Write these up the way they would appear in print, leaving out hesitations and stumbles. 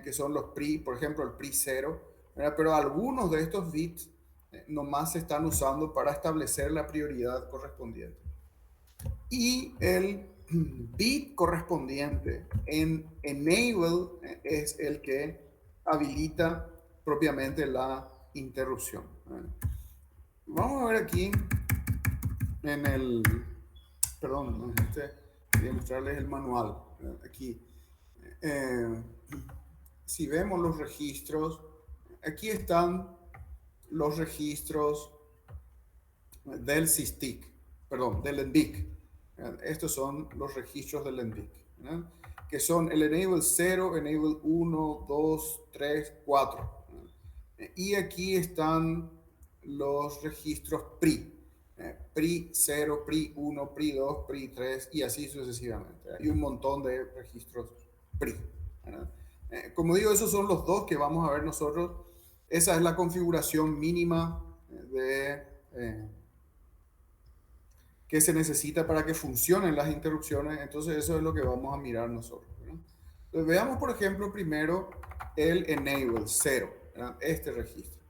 que son los PRI, por ejemplo, el PRI 0, ¿verdad? Pero algunos de estos bits nomás se están usando para establecer la prioridad correspondiente. Y el bit correspondiente en enable es el que habilita propiamente la interrupción. Vamos a ver aquí en el, perdón, quería mostrarles el manual. Aquí, eh, si vemos los registros, aquí están los registros del SysTick, perdón, del NVIC. Estos son los registros del NVIC, ¿verdad? Que son el Enable 0, Enable 1, 2, 3, 4. Y aquí están los registros PRI. PRI 0, PRI 1, PRI 2, PRI 3 y así sucesivamente. Hay un montón de registros PRI. ¿Verdad? Como digo, esos son los dos que vamos a ver nosotros. Esa es la configuración mínima que se necesita para que funcionen las interrupciones. Entonces eso es lo que vamos a mirar nosotros, ¿verdad? Entonces veamos, por ejemplo, primero el enable 0, ¿verdad? Este registro.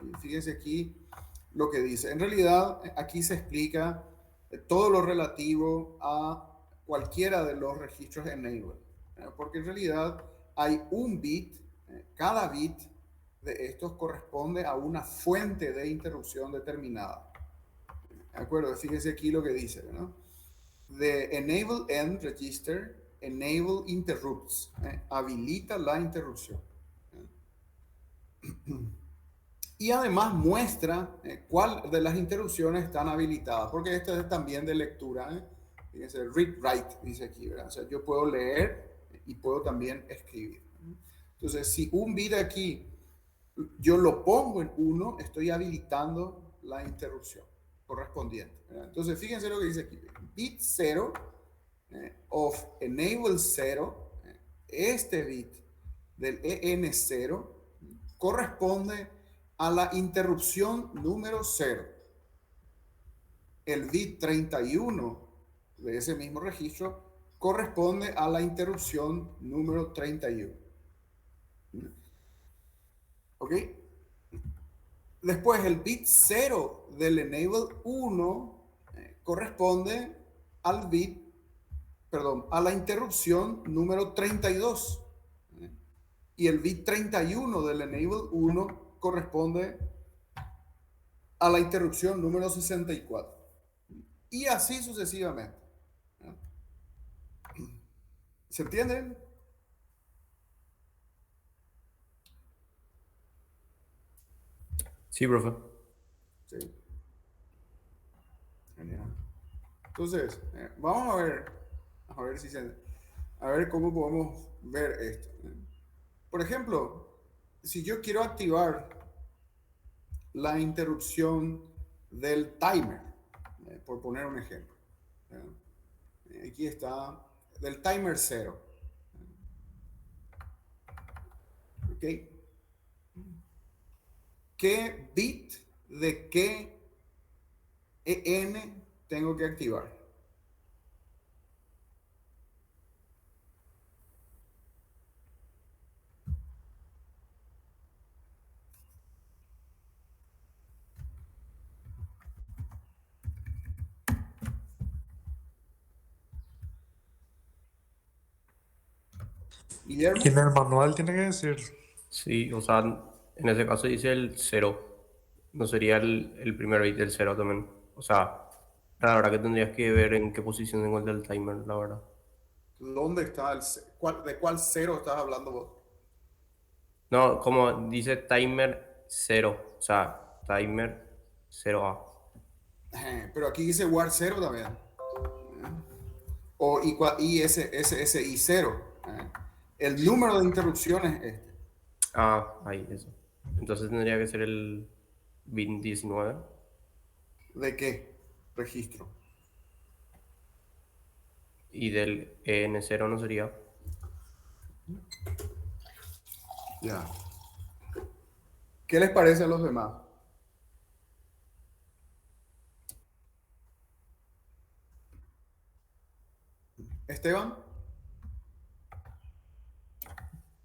Y fíjense aquí lo que dice. En realidad, aquí se explica todo lo relativo a cualquiera de los registros enable, ¿verdad? Porque en realidad hay un bit, cada bit de estos corresponde a una fuente de interrupción determinada. ¿De acuerdo? Fíjense aquí lo que dice, ¿no? The enable end register enable interrupts. Habilita la interrupción. Y además muestra cuál de las interrupciones están habilitadas, porque esto es también de lectura. Fíjense, read write, dice aquí, ¿verdad? O sea, yo puedo leer y puedo también escribir. Entonces, si un bit aquí yo lo pongo en 1, estoy habilitando la interrupción correspondiente, ¿verdad? Entonces, fíjense lo que dice aquí. Bit 0 of enable 0, este bit del EN0 corresponde a la interrupción número 0. El bit 31 de ese mismo registro corresponde a la interrupción número 31. ¿Ok? Después el bit 0 del enable 1 corresponde al bit, perdón, a la interrupción número 32. Y el bit 31 del enable 1 corresponde a la interrupción número 64. Y así sucesivamente. ¿Se entienden? Sí, profe. Sí. Genial. Entonces, vamos a ver si se, a ver cómo podemos ver esto. Por ejemplo, si yo quiero activar la interrupción del timer, por poner un ejemplo. Aquí está, del timer 0. ¿Ok? ¿Qué bit de qué EN tengo que activar? Y en Guillermo. el manual tiene que decir, Sí, o sea, en ese caso dice el cero. No sería el primer bit del cero también. O sea, la verdad que tendrías que ver en qué posición tengo el del timer, la verdad. ¿Dónde está de cuál 0 estás hablando vos? No, como dice timer cero. O sea, timer 0A. Pero aquí dice war 0 también. O ISSI 0. El número de interrupciones es este. Ah, ahí, eso. Entonces tendría que ser el bit 19. ¿De qué registro? Y del en cero no sería. Ya. ¿Qué les parece a los demás? Esteban.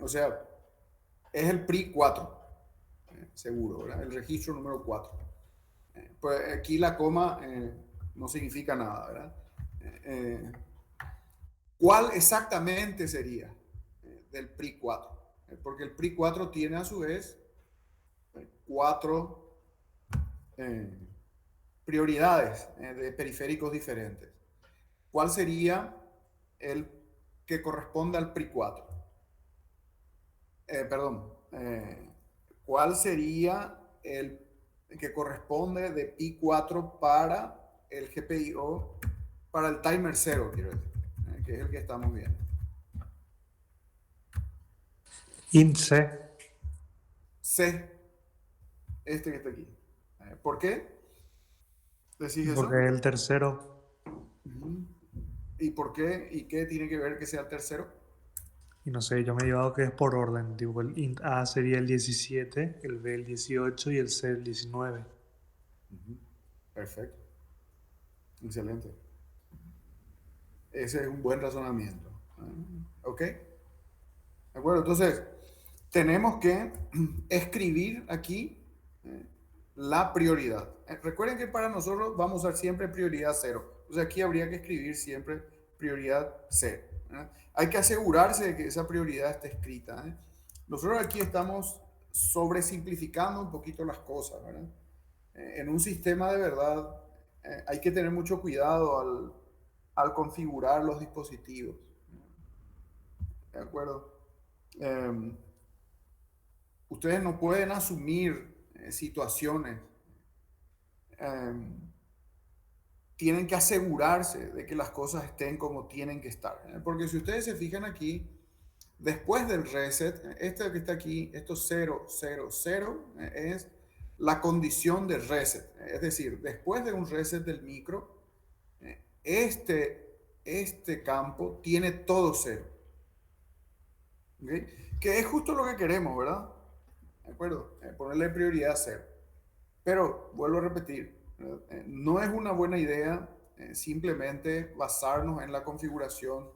O sea, es el PRI 4, seguro, ¿verdad? El registro número 4. Pues aquí la coma no significa nada, ¿verdad? ¿Cuál exactamente sería del PRI 4? Porque el PRI 4 tiene a su vez 4 prioridades de periféricos diferentes. ¿Cuál sería el que corresponde al PRI 4? ¿Cuál sería el que corresponde de PI 4 para el GPIO, para el timer 0, quiero decir, que es el que estamos viendo? Int C. C, este que está aquí. ¿Por qué decís eso? Porque es el tercero. ¿Y por qué? ¿Y qué tiene que ver que sea el tercero? Y no sé, yo me he llevado que es por orden. Tipo, el int A sería el 17, el B el 18 y el C el 19. Perfecto. Excelente. Ese es un buen razonamiento. ¿Ok? ¿De acuerdo? Entonces, tenemos que escribir aquí la prioridad. Recuerden que para nosotros vamos a usar siempre prioridad 0. O sea, aquí habría que escribir siempre prioridad 0. Hay que asegurarse de que esa prioridad esté escrita. Nosotros aquí estamos sobresimplificando un poquito las cosas, ¿verdad? En un sistema de verdad hay que tener mucho cuidado al configurar los dispositivos. ¿De acuerdo? Ustedes no pueden asumir situaciones. Tienen que asegurarse de que las cosas estén como tienen que estar. Porque si ustedes se fijan aquí, después del reset, este que está aquí, esto 0, 0, 0, es la condición de reset. Es decir, después de un reset del micro, este campo tiene todo 0. ¿Okay? Que es justo lo que queremos, ¿verdad? ¿De acuerdo? Ponerle prioridad 0. Pero, vuelvo a repetir, no es una buena idea simplemente basarnos en la configuración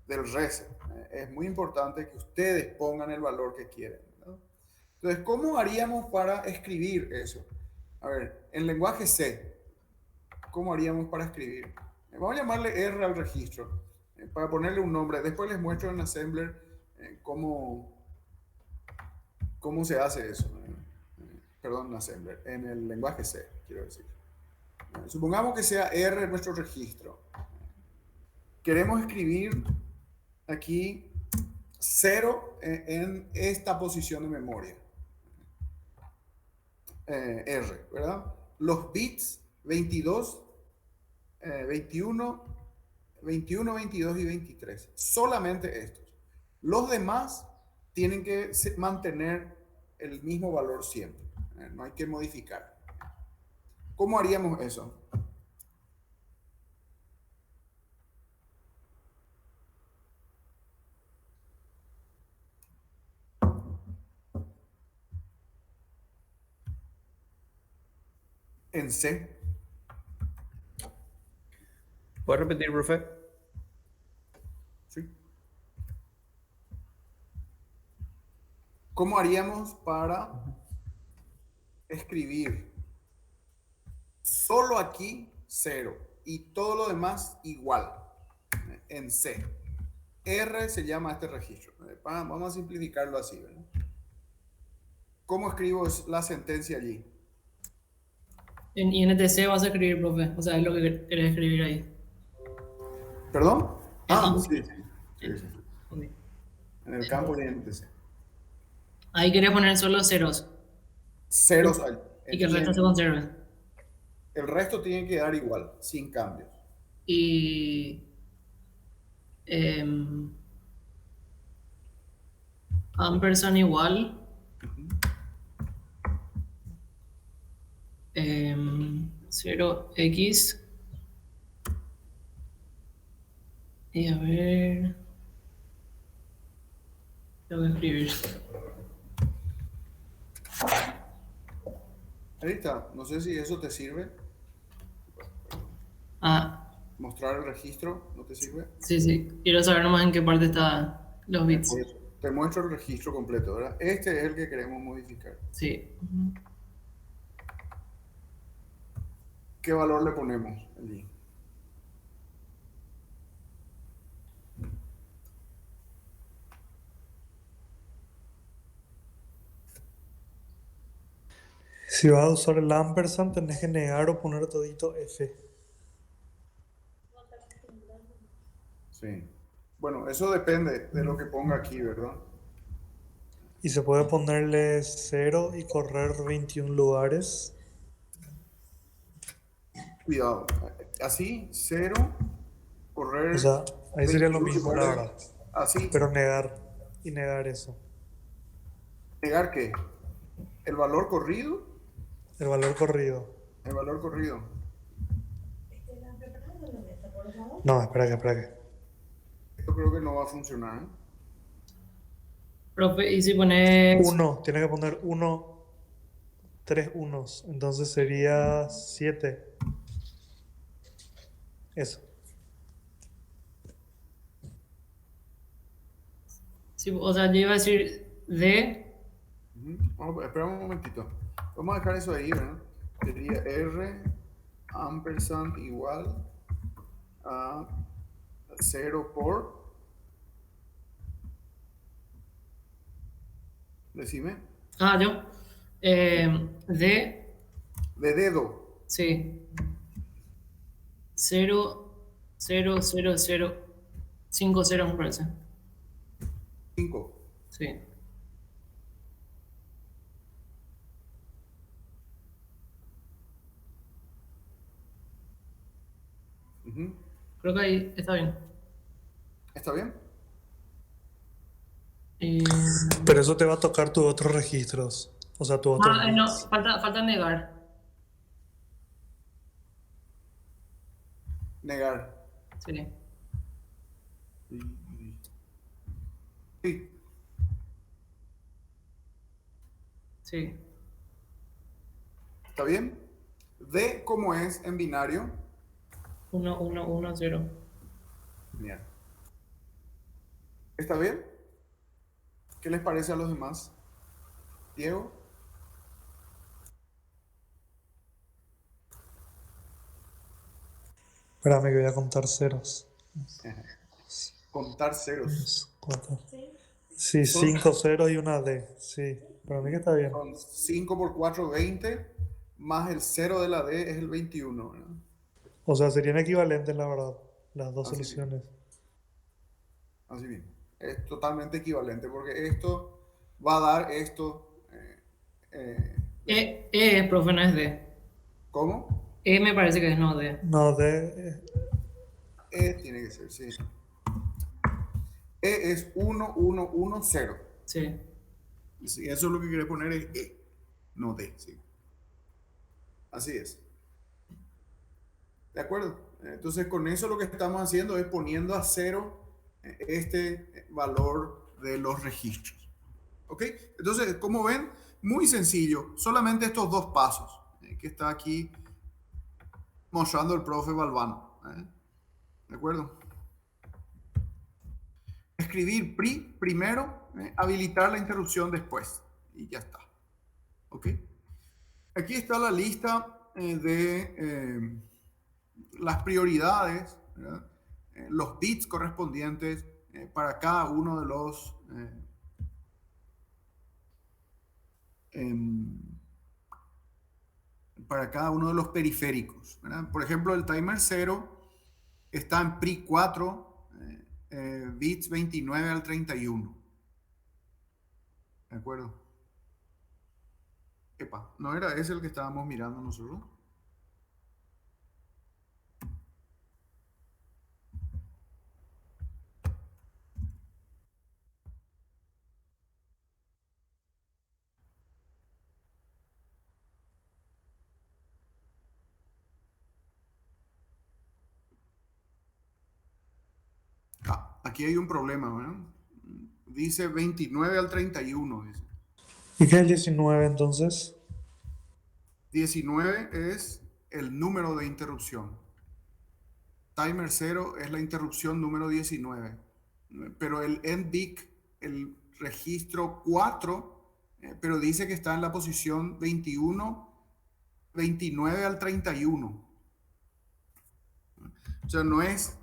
del reset. Es muy importante que ustedes pongan el valor que quieren, ¿no? Entonces, ¿cómo haríamos para escribir eso? A ver, en lenguaje C, ¿cómo haríamos para escribir? Vamos a llamarle R al registro, para ponerle un nombre. Después les muestro en Assembler cómo se hace eso. Perdón, Assembler, en el lenguaje C, quiero decir. Supongamos que sea R nuestro registro. Queremos escribir aquí 0 en esta posición de memoria. R, ¿verdad? Los bits 22, 21, 21, 22 y 23. Solamente estos. Los demás tienen que mantener el mismo valor siempre. No hay que modificar. ¿Cómo haríamos eso? En C. ¿Puedes repetir, profe? ¿Sí? ¿Cómo haríamos para escribir solo aquí 0 y todo lo demás igual en C? R se llama este registro. Vamos a simplificarlo así, ¿verdad? ¿Cómo escribo la sentencia allí? En INTC vas a escribir, profe. O sea, es lo que querés escribir ahí. ¿Perdón? Ah, Sí. sí. Okay. En el campo de INTC. Ahí querés poner solo ceros. Ceros. Y que el resto se conserve. El resto tiene que dar igual, sin cambios. Y ampersand igual 0x y a ver, tengo que escribir. Ahí está. No sé si eso te sirve. Ah, Mostrar el registro, ¿no te sirve? sí, quiero saber nomás en qué parte están los bits. te muestro el registro completo, ¿verdad? Este es el que queremos modificar. Sí. ¿Qué valor le ponemos allí? Si vas a usar el ampersand, tenés que negar o poner todito F. Sí. Bueno, eso depende de lo que ponga aquí, ¿verdad? Y se puede ponerle 0 y correr 21 lugares. Cuidado. Así, 0, correr. O sea, ahí sería lo 21 mismo, la lugares. verdad. Así. Pero negar. Y negar eso. ¿Negar qué? ¿El valor corrido? El valor corrido. El valor corrido. No, espera que. Esto creo que no va a funcionar, ¿eh? Profe, y si pones... 1. Tiene que poner 1. 3 unos. Entonces sería 7. Eso. Sí, o sea, yo iba a decir D. Espera un momentito. Vamos a dejar eso ahí, ¿verdad? Sería R ampersand igual a 0 por... Decime. Ah, yo. D. De dedo. Sí. 0, 0, 0, 0. 5 ceros me parece. 5. Sí. Creo que ahí está bien. ¿Está bien? Y... Pero eso te va a tocar tus otros registros. O sea, tus otros no, bits. falta negar. Negar. Sí. Sí. Sí. ¿Está bien? D, ¿cómo es en binario? 1, 1, 1, 0. Bien. ¿Está bien? ¿Qué les parece a los demás? Diego. Espérame que voy a contar ceros. Contar ceros. 4. Sí, 5 ceros y una D. Sí, para mí que está bien. Son 5 por 4, 20, más el 0 de la D es el 21, ¿verdad? O sea, serían equivalentes, la verdad, las dos Así soluciones. Así bien. Es totalmente equivalente porque esto va a dar esto. Profe, no es D. ¿Cómo? Me parece que es no D. No, D. Tiene que ser, sí. Es 1, 1, 1, 0. Sí. Sí, eso es lo que quiere poner es no D. Sí. Así es. ¿De acuerdo? Entonces, con eso lo que estamos haciendo es poniendo a 0 este valor de los registros. ¿Ok? Entonces, como ven, muy sencillo. Solamente estos dos pasos que está aquí mostrando el profe Balbano. ¿De acuerdo? Escribir primero, habilitar la interrupción después. Y ya está. ¿Ok? Aquí está la lista de las prioridades, ¿verdad? Los bits correspondientes para cada uno de los periféricos, ¿verdad? Por ejemplo, el timer 0 está en PRI 4, bits 29 al 31. ¿De acuerdo? Epa, ¿no era ese el que estábamos mirando nosotros? Aquí hay un problema, ¿verdad? Dice 29 al 31, dice. ¿Y qué es el 19 entonces? 19 es el número de interrupción. Timer 0 es la interrupción número 19. Pero el end bit, el registro 4, pero dice que está en la posición 21, 29 al 31. O sea, no es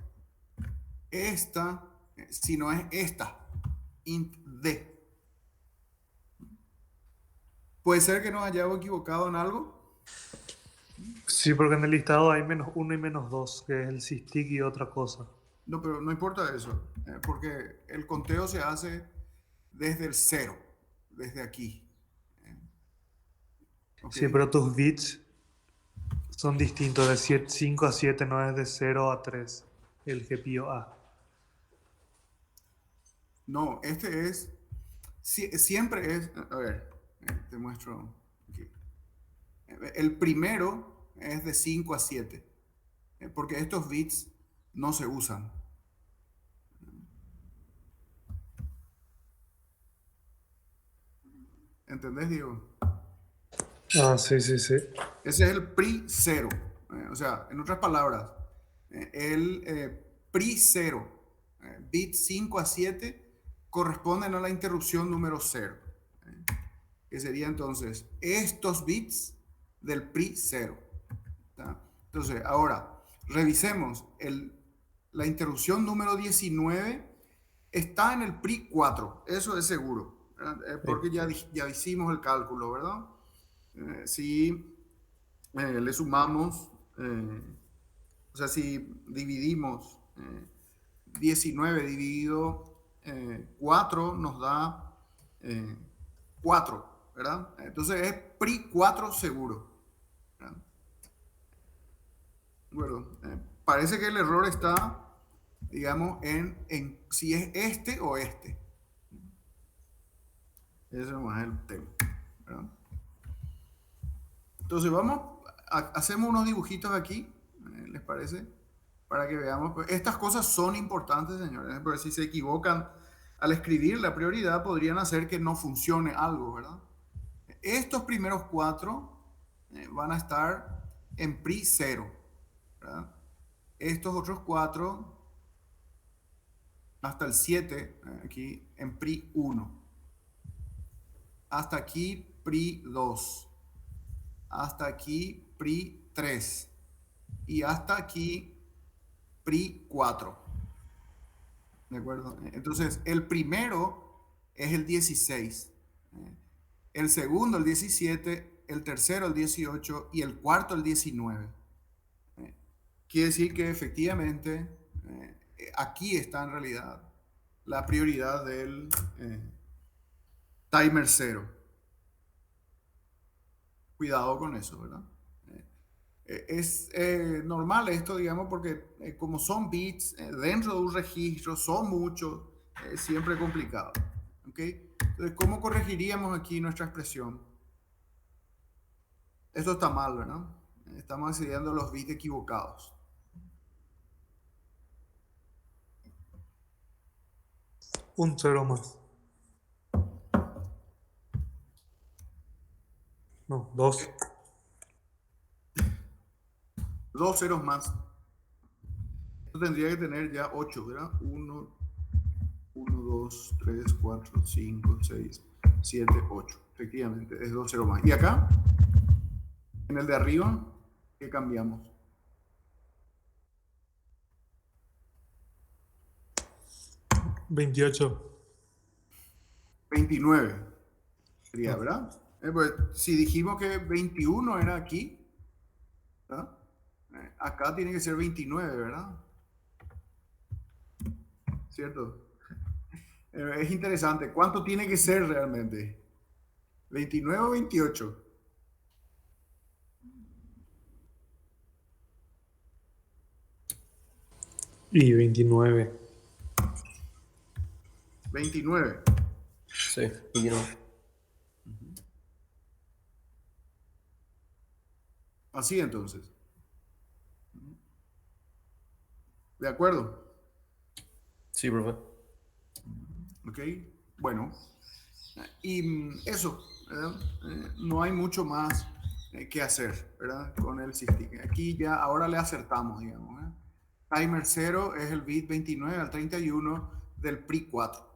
esta, sino es esta, int D. ¿Puede ser que nos hayamos equivocado en algo? Sí, porque en el listado hay -1 y -2, que es el sysdig y otra cosa. No, pero no importa eso, porque el conteo se hace desde el 0, desde aquí. ¿Ok? Sí, pero tus bits son distintos, de 5 a 7, no es de 0 a 3, el GPIO A. No, este es, siempre es, a ver, te muestro aquí. El primero es de 5 a 7, porque estos bits no se usan. ¿Entendés, Diego? Ah, sí, sí, sí. Ese es el PRI 0. O sea, en otras palabras, el PRI 0, bit 5 a 7, corresponden a la interrupción número 0. Que sería entonces estos bits del PRI 0. ¿Tá? Entonces, ahora, revisemos. La interrupción número 19 está en el PRI 4. Eso es seguro. Porque ya hicimos el cálculo, ¿verdad? Si le sumamos, o sea, si dividimos 19 dividido 4 nos da 4, ¿verdad? Entonces es PRI 4 seguro, ¿verdad? Bueno, parece que el error está, digamos, en si es este o este. Ese es más el tema, ¿verdad? Entonces hacemos unos dibujitos aquí, ¿les parece? Para que veamos. Pues, estas cosas son importantes, señores, porque si se equivocan al escribir la prioridad, podrían hacer que no funcione algo, ¿verdad? Estos primeros 4 van a estar en PRI 0, ¿verdad? Estos otros 4, hasta el 7, aquí en PRI 1. Hasta aquí PRI 2. Hasta aquí PRI 3 y hasta aquí PRI 4. ¿De acuerdo? Entonces, el primero es el 16, el segundo el 17, el tercero el 18 y el cuarto el 19. Quiere decir que efectivamente aquí está en realidad la prioridad del timer 0. Cuidado con eso, ¿verdad? Es normal esto, digamos, porque como son bits dentro de un registro, son muchos, es siempre complicado. ¿Ok? Entonces, ¿cómo corregiríamos aquí nuestra expresión? Esto está mal, ¿verdad? Estamos accediendo a los bits equivocados. Un 0 más. No, 2. 2 ceros más. Esto tendría que tener ya 8, ¿verdad? 1, 2, 3, 4, 5, 6, 7, 8. Efectivamente, es 2 ceros más. ¿Y acá? En el de arriba, ¿qué cambiamos? 28. 29 sería, ¿verdad? Pues, si dijimos que 21 era aquí, ¿verdad? Acá tiene que ser 29, ¿verdad? ¿Cierto? Es interesante. ¿Cuánto tiene que ser realmente? ¿29 o 28? Y 29. 29. Sí, 29. Así entonces. ¿De acuerdo? Sí, profe. Ok. Bueno. Y eso, ¿verdad? No hay mucho más que hacer, ¿verdad? Con el sysdig. Aquí ya, ahora le acertamos, digamos, ¿eh? Timer 0 es el bit 29 al 31 del PRI 4.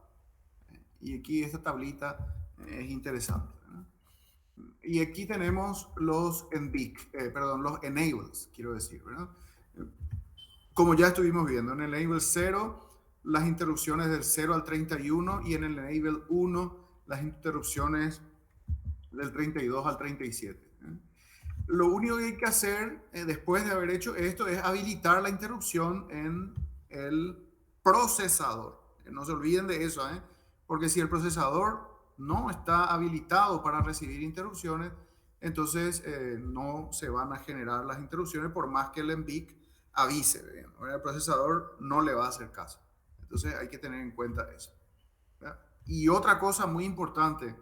Y aquí esta tablita es interesante, ¿verdad? Y aquí tenemos los los enables, quiero decir, ¿verdad? Como ya estuvimos viendo, en el enable 0, las interrupciones del 0 al 31 y en el enable 1, las interrupciones del 32 al 37. Lo único que hay que hacer después de haber hecho esto es habilitar la interrupción en el procesador. No se olviden de eso, porque si el procesador no está habilitado para recibir interrupciones, entonces no se van a generar las interrupciones por más que el NVIC avise. El procesador no le va a hacer caso. Entonces hay que tener en cuenta eso, ¿verdad? Y otra cosa muy importante,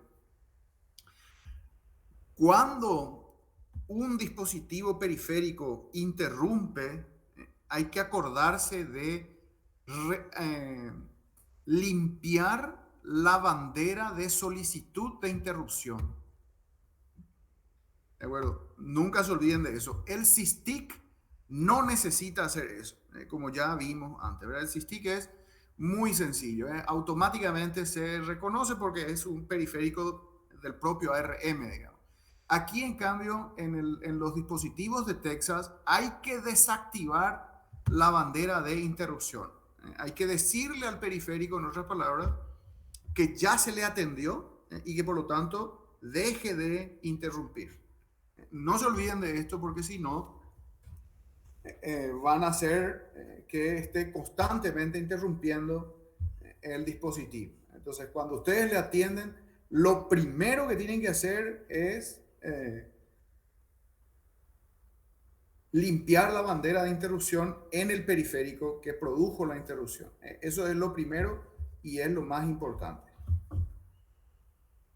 cuando un dispositivo periférico interrumpe, hay que acordarse de limpiar la bandera de solicitud de interrupción. ¿De acuerdo? Nunca se olviden de eso. El SysTick no necesita hacer eso, como ya vimos antes, ¿verdad? El SysTick es muy sencillo, automáticamente se reconoce porque es un periférico del propio ARM, digamos. Aquí, en cambio, en los dispositivos de Texas hay que desactivar la bandera de interrupción. Hay que decirle al periférico, en otras palabras, que ya se le atendió y que por lo tanto deje de interrumpir. No se olviden de esto porque si no, van a hacer que esté constantemente interrumpiendo el dispositivo. Entonces, cuando ustedes le atienden, lo primero que tienen que hacer es limpiar la bandera de interrupción en el periférico que produjo la interrupción. Eso es lo primero y es lo más importante.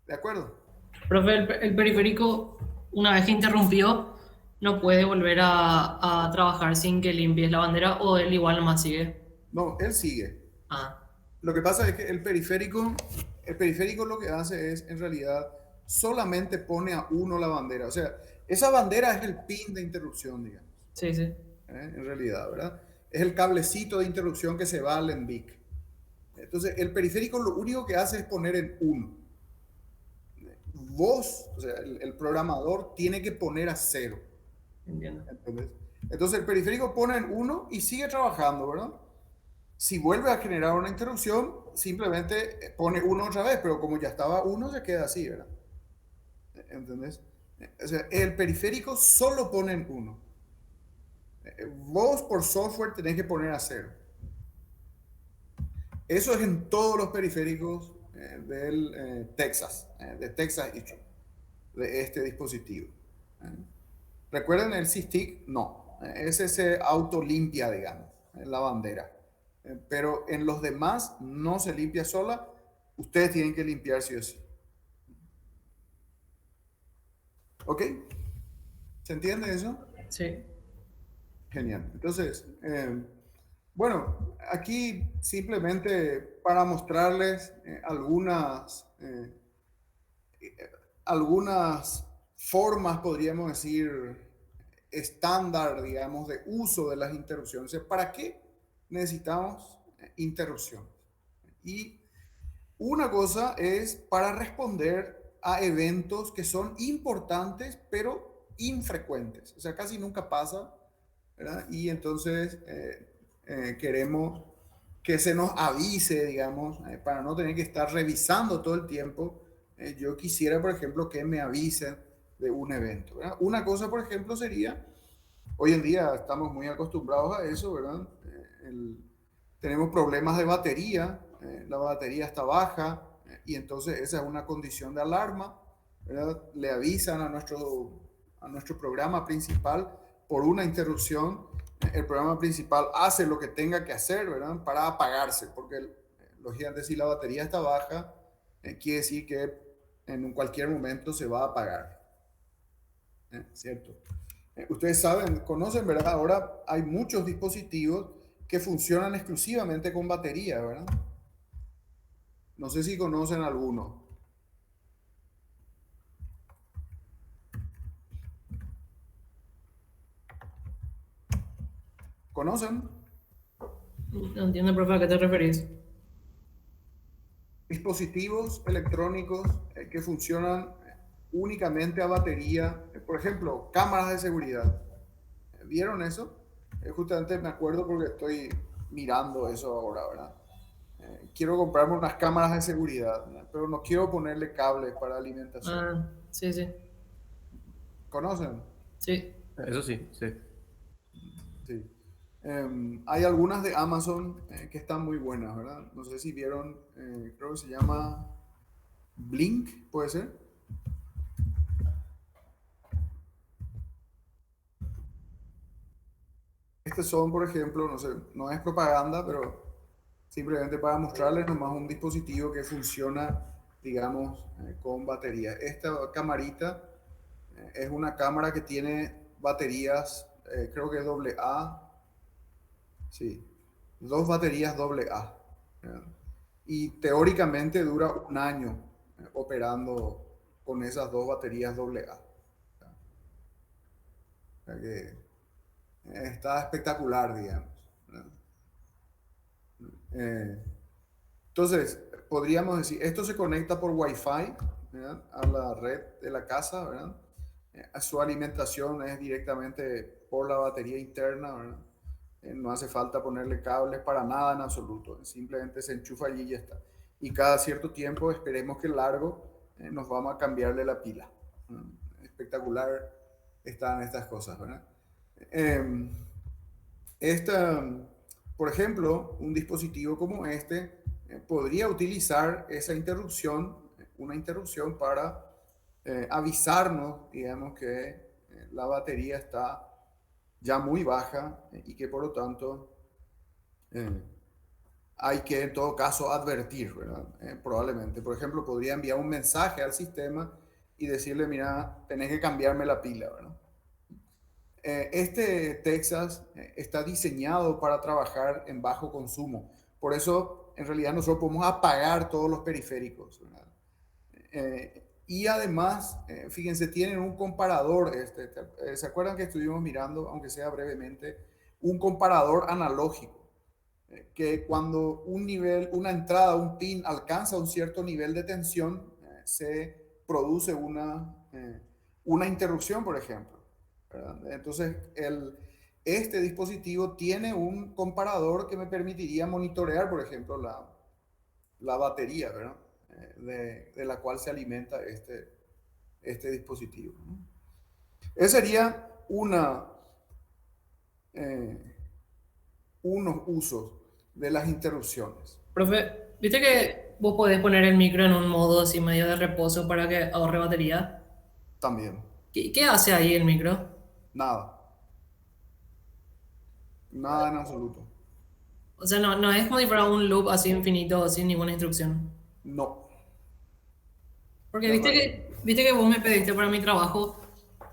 ¿De acuerdo? Profe, el periférico, una vez que interrumpió, no puede volver a trabajar sin que limpies la bandera, o él igual nomás sigue. No, él sigue. Ah, Lo que pasa es que el periférico lo que hace es, en realidad, solamente pone a uno la bandera. O sea, esa bandera es el pin de interrupción, digamos. sí, sí. En realidad, ¿verdad? Es el cablecito de interrupción que se va al NVIC. Entonces, el periférico lo único que hace es poner en uno. Vos, o sea, el programador tiene que poner a 0. Entiendo. ¿Entendés? Entonces, el periférico pone en 1 y sigue trabajando, ¿verdad? Si vuelve a generar una interrupción, simplemente pone 1 otra vez, pero como ya estaba 1, se queda así, ¿verdad? ¿Entendés? O sea, el periférico solo pone en 1. Vos por software tenés que poner a 0. Eso es en todos los periféricos del Texas, de Texas Instruments, de este dispositivo. ¿Recuerden el SysTick? No. Ese se autolimpia, digamos, en la bandera. Pero en los demás no se limpia sola. Ustedes tienen que limpiar sí o sí. ¿Ok? ¿Se entiende eso? Sí. Genial. Entonces, bueno, aquí simplemente para mostrarles algunas formas, podríamos decir, estándar, digamos, de uso de las interrupciones. ¿Para qué necesitamos interrupciones? Y una cosa es para responder a eventos que son importantes, pero infrecuentes. O sea, casi nunca pasa, ¿verdad? Y entonces queremos que se nos avise, digamos, para no tener que estar revisando todo el tiempo. Yo quisiera, por ejemplo, que me avisen de un evento, ¿verdad? Una cosa, por ejemplo, sería, hoy en día estamos muy acostumbrados a eso, ¿verdad? Tenemos problemas de batería, la batería está baja, y entonces esa es una condición de alarma, ¿verdad? Le avisan a nuestro programa principal por una interrupción. El programa principal hace lo que tenga que hacer, ¿verdad? Para apagarse, porque lógicamente si la batería está baja, quiere decir que en cualquier momento se va a apagar. ¿Cierto? Ustedes saben, conocen, ¿verdad? Ahora hay muchos dispositivos que funcionan exclusivamente con batería, ¿verdad? No sé si conocen alguno. ¿Conocen? No entiendo, profe, ¿a qué te referís? dispositivos electrónicos que funcionan únicamente a batería, por ejemplo, cámaras de seguridad. ¿Vieron eso? Justamente me acuerdo porque estoy mirando eso ahora, ¿verdad? Quiero comprarme unas cámaras de seguridad, ¿verdad? Pero no quiero ponerle cables para alimentación. Ah, sí, sí, ¿Conocen? sí. Eso sí, sí. Sí. Hay algunas de Amazon que están muy buenas, ¿verdad? No sé si vieron, creo que se llama Blink, ¿puede ser? Estos son, por ejemplo, no sé, no es propaganda, pero simplemente para mostrarles nomás un dispositivo que funciona, digamos, con batería. Esta camarita es una cámara que tiene baterías, creo que AA, sí, dos baterías AA. ¿Verdad? Y teóricamente dura un año operando con esas dos baterías AA. O sea que está espectacular, digamos. ¿Verdad? Eh, entonces, podríamos decir, esto se conecta por Wi-Fi, ¿verdad? A la red de la casa, ¿verdad? Su alimentación es directamente por la batería interna, ¿verdad? No hace falta ponerle cables para nada en absoluto, simplemente se enchufa allí y ya está. Y cada cierto tiempo, esperemos que largo, nos vamos a cambiarle la pila. Espectacular están estas cosas, ¿verdad? Eh, esta, por ejemplo, un dispositivo como este podría utilizar esa interrupción, una interrupción para avisarnos, digamos, que la batería está ya muy baja y que por lo tanto eh, hay que en todo caso advertir, ¿verdad? Probablemente. Por ejemplo, podría enviar un mensaje al sistema y decirle, mira, tenés que cambiarme la pila, ¿verdad? Este Texas está diseñado para trabajar en bajo consumo. Por eso, en realidad, nosotros podemos apagar todos los periféricos, ¿verdad? Y además, fíjense, tienen un comparador. ¿Se acuerdan que estuvimos mirando, aunque sea brevemente, un comparador analógico? Que cuando una entrada, un pin alcanza un cierto nivel de tensión, se produce una interrupción, por ejemplo. ¿Verdad? Entonces, este dispositivo tiene un comparador que me permitiría monitorear, por ejemplo, la batería, ¿verdad? De la cual se alimenta este dispositivo, ¿no? Ese sería unos usos de las interrupciones. Profe, ¿viste que vos podés poner el micro en un modo así medio de reposo para que ahorre batería? También, ¿Qué hace ahí el micro? nada, nada en absoluto. O sea, no es como si fuera un loop así infinito sin ninguna instrucción. No, Porque en viste que vos me pediste para mi trabajo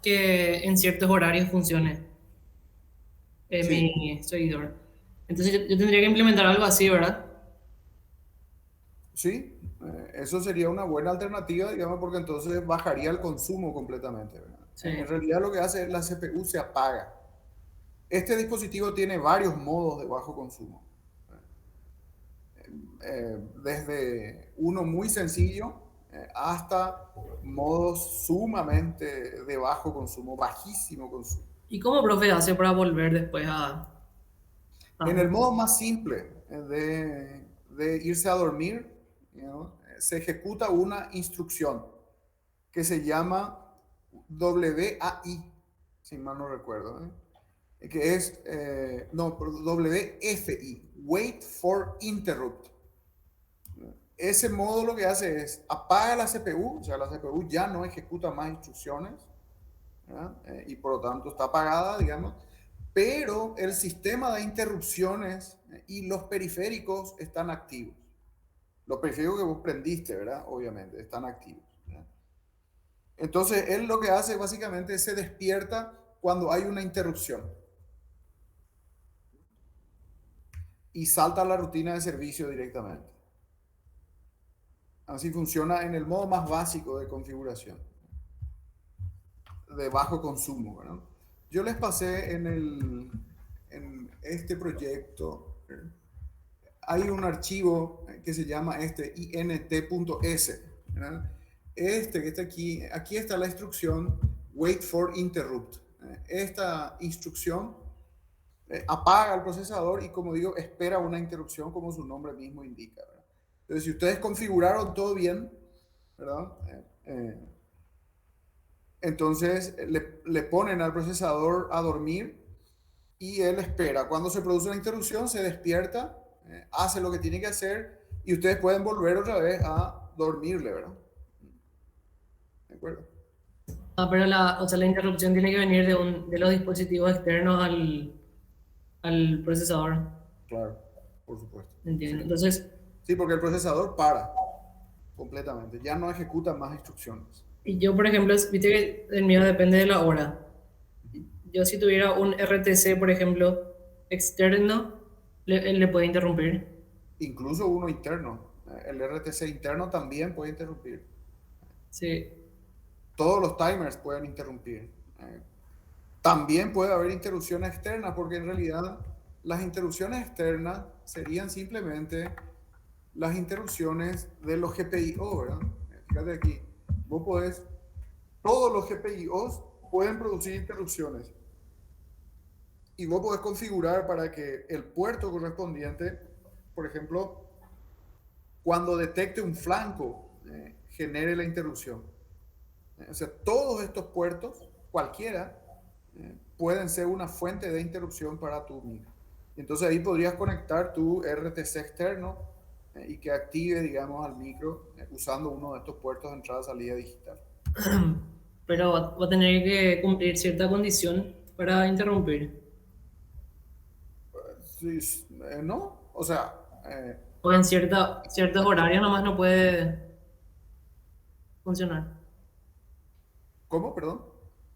que en ciertos horarios funcione sí, mi seguidor. Entonces yo tendría que implementar algo así, ¿verdad? sí, eso sería una buena alternativa, digamos, porque entonces bajaría el consumo completamente, ¿verdad? Sí. En realidad lo que hace es la CPU se apaga. Este dispositivo tiene varios modos de bajo consumo. Desde uno muy sencillo hasta modos sumamente de bajo consumo, bajísimo consumo. ¿Y cómo, profe, hace para volver después En a- el modo más simple de irse a dormir, se ejecuta una instrucción que se llama WAI, si mal no recuerdo, que es, no, WFI, Wait for Interrupt. Ese modo lo que hace es apaga la CPU, o sea, la CPU ya no ejecuta más instrucciones, y por lo tanto está apagada, digamos, pero el sistema de interrupciones y los periféricos están activos. Los periféricos que vos prendiste, ¿verdad? Obviamente, están activos, ¿verdad? Entonces, él lo que hace básicamente se despierta cuando hay una interrupción y salta a la rutina de servicio directamente. Así funciona en el modo más básico de configuración, de bajo consumo, ¿verdad? Yo les pasé en este proyecto hay un archivo que se llama int.s, ¿verdad? Que está aquí está la instrucción wait for interrupt. Esta instrucción apaga el procesador y, como digo, espera una interrupción, como su nombre mismo indica, ¿verdad? Entonces, si ustedes configuraron todo bien, ¿verdad? Entonces le ponen al procesador a dormir y él espera. Cuando se produce una interrupción, se despierta, hace lo que tiene que hacer y ustedes pueden volver otra vez a dormirle, ¿verdad? ¿De acuerdo? Pero o sea, la interrupción tiene que venir de los dispositivos externos al procesador. Claro, por supuesto. Entiendo. Sí. Entonces, Sí, porque el procesador para completamente, ya no ejecuta más instrucciones. y yo, por ejemplo, viste que el mío depende de la hora. Yo si tuviera un RTC, por ejemplo, externo, le puede interrumpir. Incluso uno interno, el RTC interno también puede interrumpir. Sí. Todos los timers pueden interrumpir. También puede haber interrupciones externas, porque en realidad las interrupciones externas serían simplemente las interrupciones de los GPIO, ¿verdad? Fíjate aquí, todos los GPIOs pueden producir interrupciones y vos podés configurar para que el puerto correspondiente, por ejemplo, cuando detecte un flanco, genere la interrupción. O sea, todos estos puertos, cualquiera, pueden ser una fuente de interrupción para tu micro. Entonces ahí podrías conectar tu RTC externo y que active, digamos, al micro usando uno de estos puertos de entrada-salida digital. Pero va a tener que cumplir cierta condición para interrumpir. Sí, ¿no? O sea, O en ciertos horarios nomás no puede funcionar. ¿cómo? Perdón.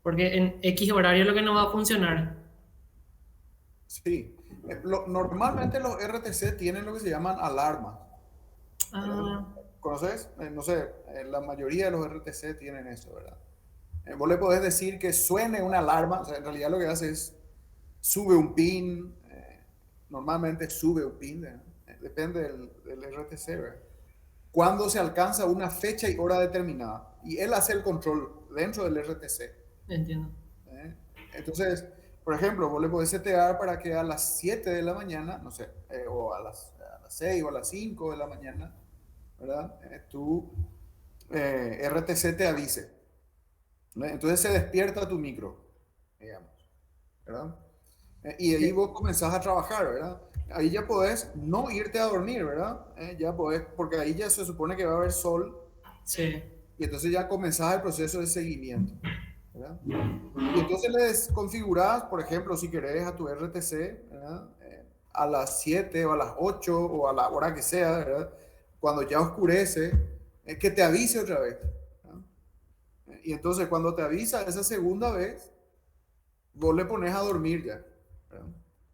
Porque en X horario lo que no va a funcionar. Sí. Normalmente los RTC tienen lo que se llaman alarmas. Ah, ¿Conoces? No sé, la mayoría de los RTC tienen eso, ¿verdad? Vos le podés decir que suene una alarma, o sea, en realidad lo que hace es sube un pin, normalmente sube un pin, depende del RTC, ¿verdad? Cuando se alcanza una fecha y hora determinada, y él hace el control dentro del RTC. entiendo. Entonces, por ejemplo, vos le podés setear para que a las 7 de la mañana, no sé, o a las 6 o a las 5 de la mañana, ¿verdad? Tu RTC te avise. ¿Verdad? Entonces se despierta tu micro, digamos, ¿verdad? Y ahí vos comenzás a trabajar, ¿verdad? Ahí ya podés no irte a dormir, ¿verdad? Ya podés, porque ahí ya se supone que va a haber sol. Sí. Y entonces ya comenzás el proceso de seguimiento, ¿verdad? Y entonces les configurás, por ejemplo, si querés a tu RTC, ¿verdad? A las 7 o a las 8 o a la hora que sea, ¿verdad? Cuando ya oscurece, que te avise otra vez, ¿verdad? Y entonces cuando te avisa esa segunda vez, vos le pones a dormir ya, ¿verdad?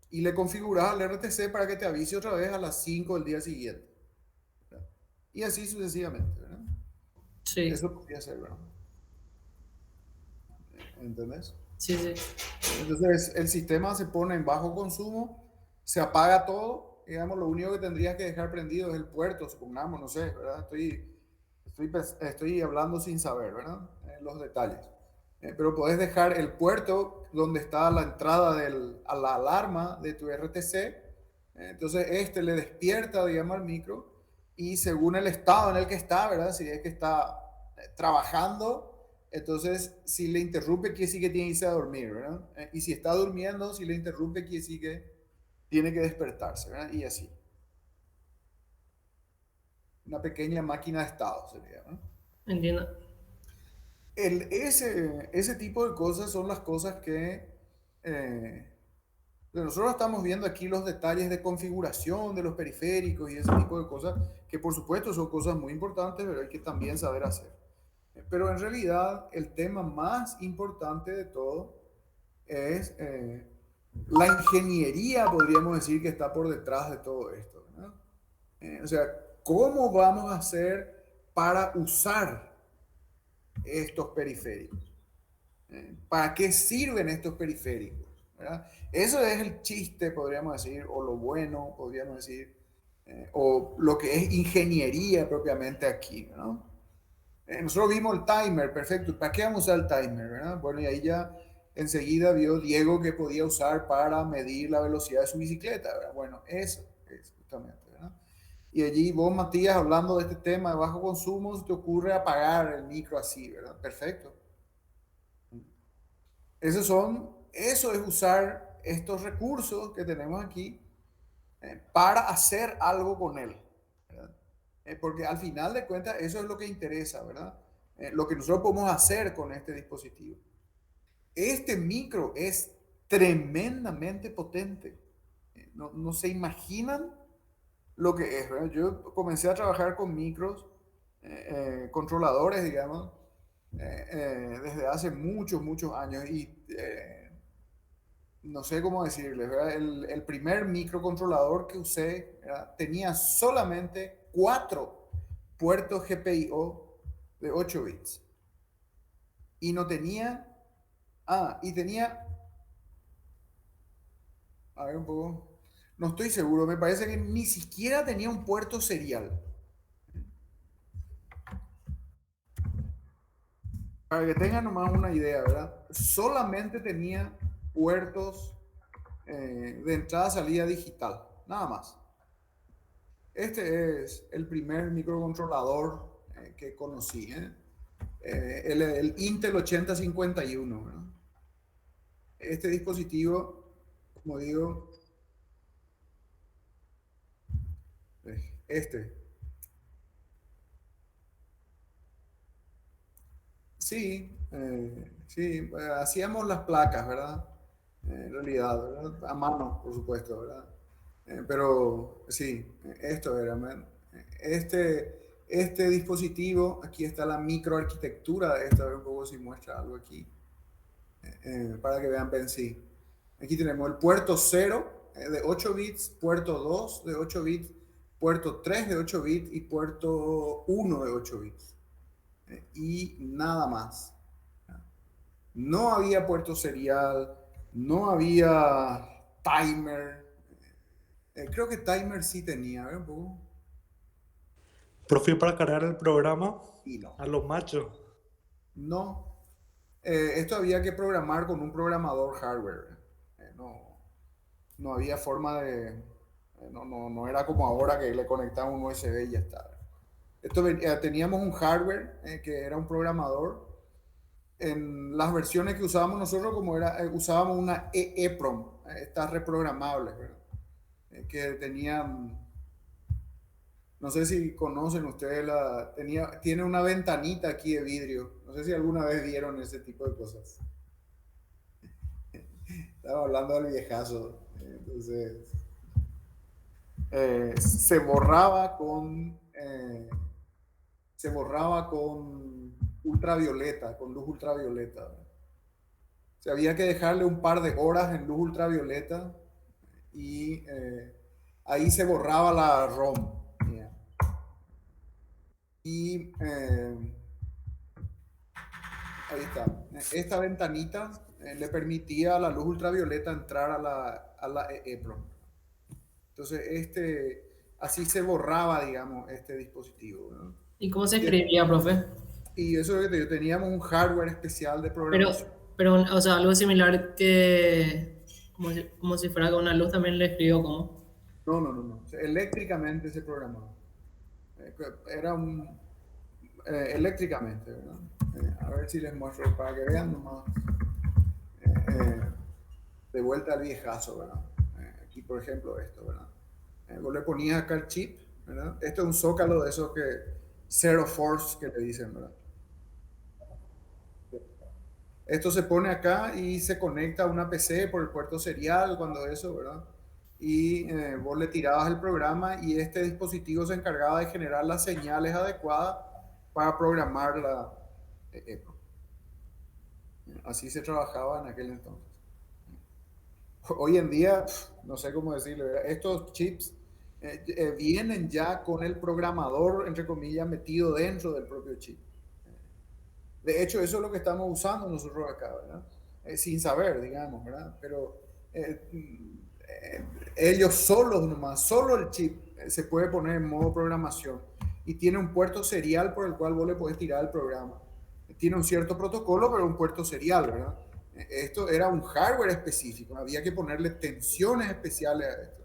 Y le configurás al RTC para que te avise otra vez a las 5 del día siguiente, ¿verdad? Y así sucesivamente, ¿verdad? Sí. Eso podría ser, ¿verdad? ¿Entendés? Sí, sí. Entonces el sistema se pone en bajo consumo, se apaga todo, digamos, lo único que tendrías que dejar prendido es el puerto, supongamos, no sé, ¿verdad? Estoy hablando sin saber, ¿verdad? Los detalles. Pero podés dejar el puerto donde está la entrada a la alarma de tu RTC. Entonces le despierta, digamos, al micro y según el estado en el que está, ¿verdad? Si es que está trabajando, entonces si le interrumpe, quiere decir que tiene que irse a dormir, ¿verdad? Y si está durmiendo, si le interrumpe, quiere decir que tiene que despertarse, ¿verdad? Y así. Una pequeña máquina de estado sería, ¿no? Entiendo. Ese tipo de cosas son las cosas que nosotros estamos viendo aquí los detalles de configuración de los periféricos y ese tipo de cosas que por supuesto son cosas muy importantes, pero hay que también saber hacer. Pero en realidad el tema más importante de todo es la ingeniería, podríamos decir, que está por detrás de todo esto, ¿no? O sea, ¿cómo vamos a hacer para usar estos periféricos? ¿Para qué sirven estos periféricos? ¿Verdad? Eso es el chiste, podríamos decir, o lo bueno, podríamos decir, o lo que es ingeniería propiamente aquí, ¿no? Nosotros vimos el timer, perfecto. ¿Para qué vamos a usar el timer, verdad? Bueno, y ahí ya enseguida vio Diego que podía usar para medir la velocidad de su bicicleta, ¿verdad? Bueno, eso es justamente, ¿verdad? Y allí vos, Matías, hablando de este tema de bajo consumo, se te ocurre apagar el micro así, ¿verdad? Perfecto. Eso es usar estos recursos que tenemos aquí para hacer algo con él, ¿verdad? Porque al final de cuentas eso es lo que interesa, ¿verdad? Lo que nosotros podemos hacer con este dispositivo. Este micro es tremendamente potente. No se imaginan lo que es, ¿verdad? Yo comencé a trabajar con micros, controladores, digamos, desde hace muchos años y no sé cómo decirles, ¿verdad? El primer microcontrolador que usé, ¿verdad? Tenía solamente 4 puertos GPIO de 8 bits. Y no tenía... y tenía... A ver un poco... No estoy seguro, me parece que ni siquiera tenía un puerto serial. Para que tengan nomás una idea, ¿verdad? Solamente tenía puertos de entrada-salida digital, nada más. Este es el primer microcontrolador que conocí, el Intel 8051, ¿verdad? Este dispositivo, como digo, este. Sí, sí, hacíamos las placas, ¿verdad? En realidad, ¿verdad? A mano, por supuesto, ¿verdad? Pero sí, esto era, man. Este dispositivo, aquí está la microarquitectura de esta, a ver un poco si muestra algo aquí, para que vean sí. Aquí tenemos el puerto 0 de 8 bits, puerto 2 de 8 bits, puerto 3 de 8 bits y puerto 1 de 8 bits. Y nada más. No había puerto serial, no había timer. Creo que timer sí tenía, a ver un poco. Profe, para cargar el programa Y no. a los machos. No. Esto había que programar con un programador hardware. No había forma de... No era como ahora que le conectamos un USB y ya está. Teníamos un hardware que era un programador. En las versiones que usábamos nosotros, como era, usábamos una EEPROM, estas reprogramables, ¿verdad? Que tenían, no sé si conocen ustedes, tiene una ventanita aquí de vidrio. No sé si alguna vez vieron ese tipo de cosas. Estaba hablando del viejazo. Entonces, se borraba con ultravioleta, con luz ultravioleta. O sea, había que dejarle un par de horas en luz ultravioleta y ahí se borraba la ROM. Yeah. Y ahí está. Esta ventanita le permitía a la luz ultravioleta entrar a la EEPROM. Entonces, así se borraba, digamos, este dispositivo, ¿no? ¿Y cómo se escribía, profe? Y eso es lo que te digo, teníamos un hardware especial de programación. Pero, o sea, algo similar que, como si fuera con una luz, también le escribió como. No. O sea, eléctricamente se programaba. Era eléctricamente, ¿verdad? A ver si les muestro para que vean nomás. De vuelta al viejazo, ¿verdad? Aquí, por ejemplo, esto, ¿verdad? Vos le ponías acá el chip, ¿verdad? Esto es un zócalo de esos que Zero Force que le dicen, ¿verdad? Esto se pone acá y se conecta a una PC por el puerto serial, cuando eso, ¿verdad? Y vos le tirabas el programa y este dispositivo se encargaba de generar las señales adecuadas para programar la EEPROM. Así se trabajaba en aquel entonces. Hoy en día, no sé cómo decirlo, estos chips vienen ya con el programador, entre comillas, metido dentro del propio chip. De hecho, eso es lo que estamos usando nosotros acá, ¿verdad? Sin saber, digamos, ¿verdad? Pero ellos solos nomás, solo el chip se puede poner en modo programación y tiene un puerto serial por el cual vos le podés tirar el programa. Tiene un cierto protocolo, pero un puerto serial, ¿verdad? Esto era un hardware específico, había que ponerle tensiones especiales a esto.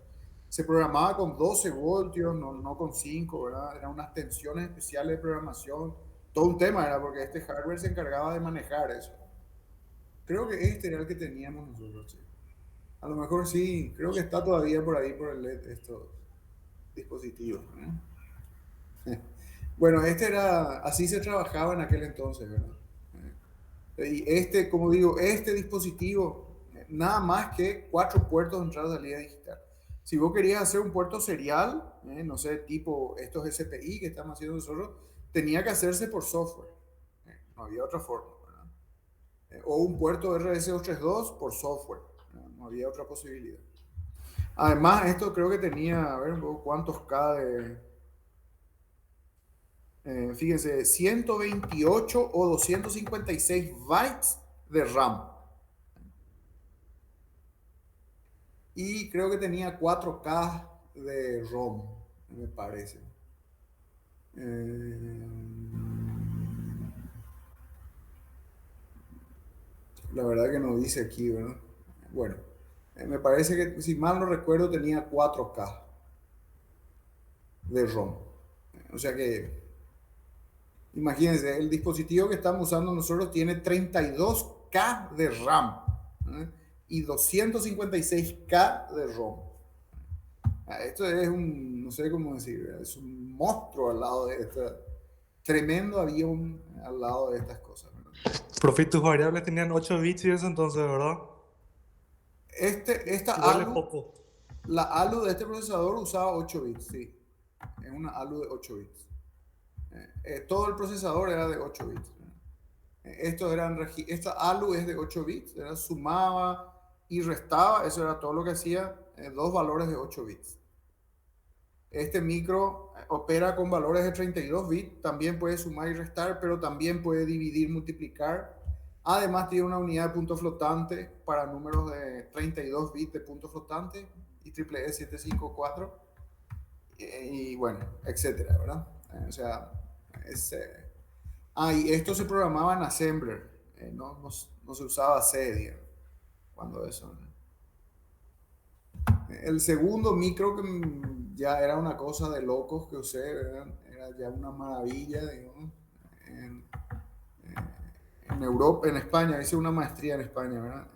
Se programaba con 12 voltios, no con 5, ¿verdad? Eran unas tensiones especiales de programación. Todo un tema era porque este hardware se encargaba de manejar eso. Creo que este era el que teníamos nosotros, sí. A lo mejor sí, creo que está todavía por ahí por el LED estos dispositivos, ¿eh? Bueno, así se trabajaba en aquel entonces, ¿verdad? Y este, como digo, este dispositivo, nada más que 4 puertos de entrada y salida digital. Si vos querías hacer un puerto serial, no sé, tipo estos SPI que estamos haciendo nosotros, tenía que hacerse por software. No había otra forma, ¿verdad? O un puerto RS232 por software. No había otra posibilidad. Además, esto creo que tenía, a ver un poco cuántos K fíjense, 128 o 256 bytes de RAM. Y creo que tenía 4K de ROM, me parece. La verdad que no dice aquí, ¿verdad? Bueno, me parece que, si mal no recuerdo, tenía 4K de ROM. O sea que, imagínense, el dispositivo que estamos usando nosotros tiene 32K de RAM, ¿eh? Y 256K de ROM. Esto es no sé cómo decir, es un monstruo al lado de tremendo avión al lado de estas cosas, ¿verdad? Profe, tus variables tenían 8 bits y eso entonces, ¿verdad? Esta Igual es ALU, poco. la ALU de este procesador usaba 8 bits, sí. Es una ALU de 8 bits. Todo el procesador era de 8 bits. Esta ALU es de 8 bits, era, sumaba y restaba, eso era todo lo que hacía, dos valores de 8 bits. Este micro opera con valores de 32 bits, también puede sumar y restar, pero también puede dividir, multiplicar. Además tiene una unidad de punto flotante para números de 32 bits de punto flotante, IEEE 754, y bueno, etcétera, ¿verdad? O sea, y esto se programaba en Assembler, no se usaba C, digamos, cuando eso, ¿no? El segundo micro que ya era una cosa de locos que usé, ¿verdad? Era ya una maravilla, digamos. En Europa, en España, hice una maestría en España, ¿verdad?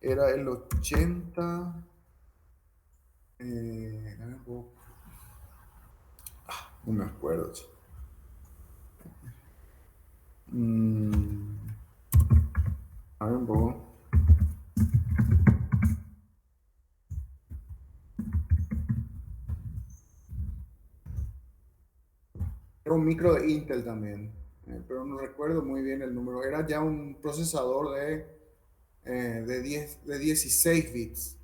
Era el 80. No me acuerdo. A ver un poco. Era un micro de Intel también, pero no recuerdo muy bien el número. Era ya un procesador de 16 bits.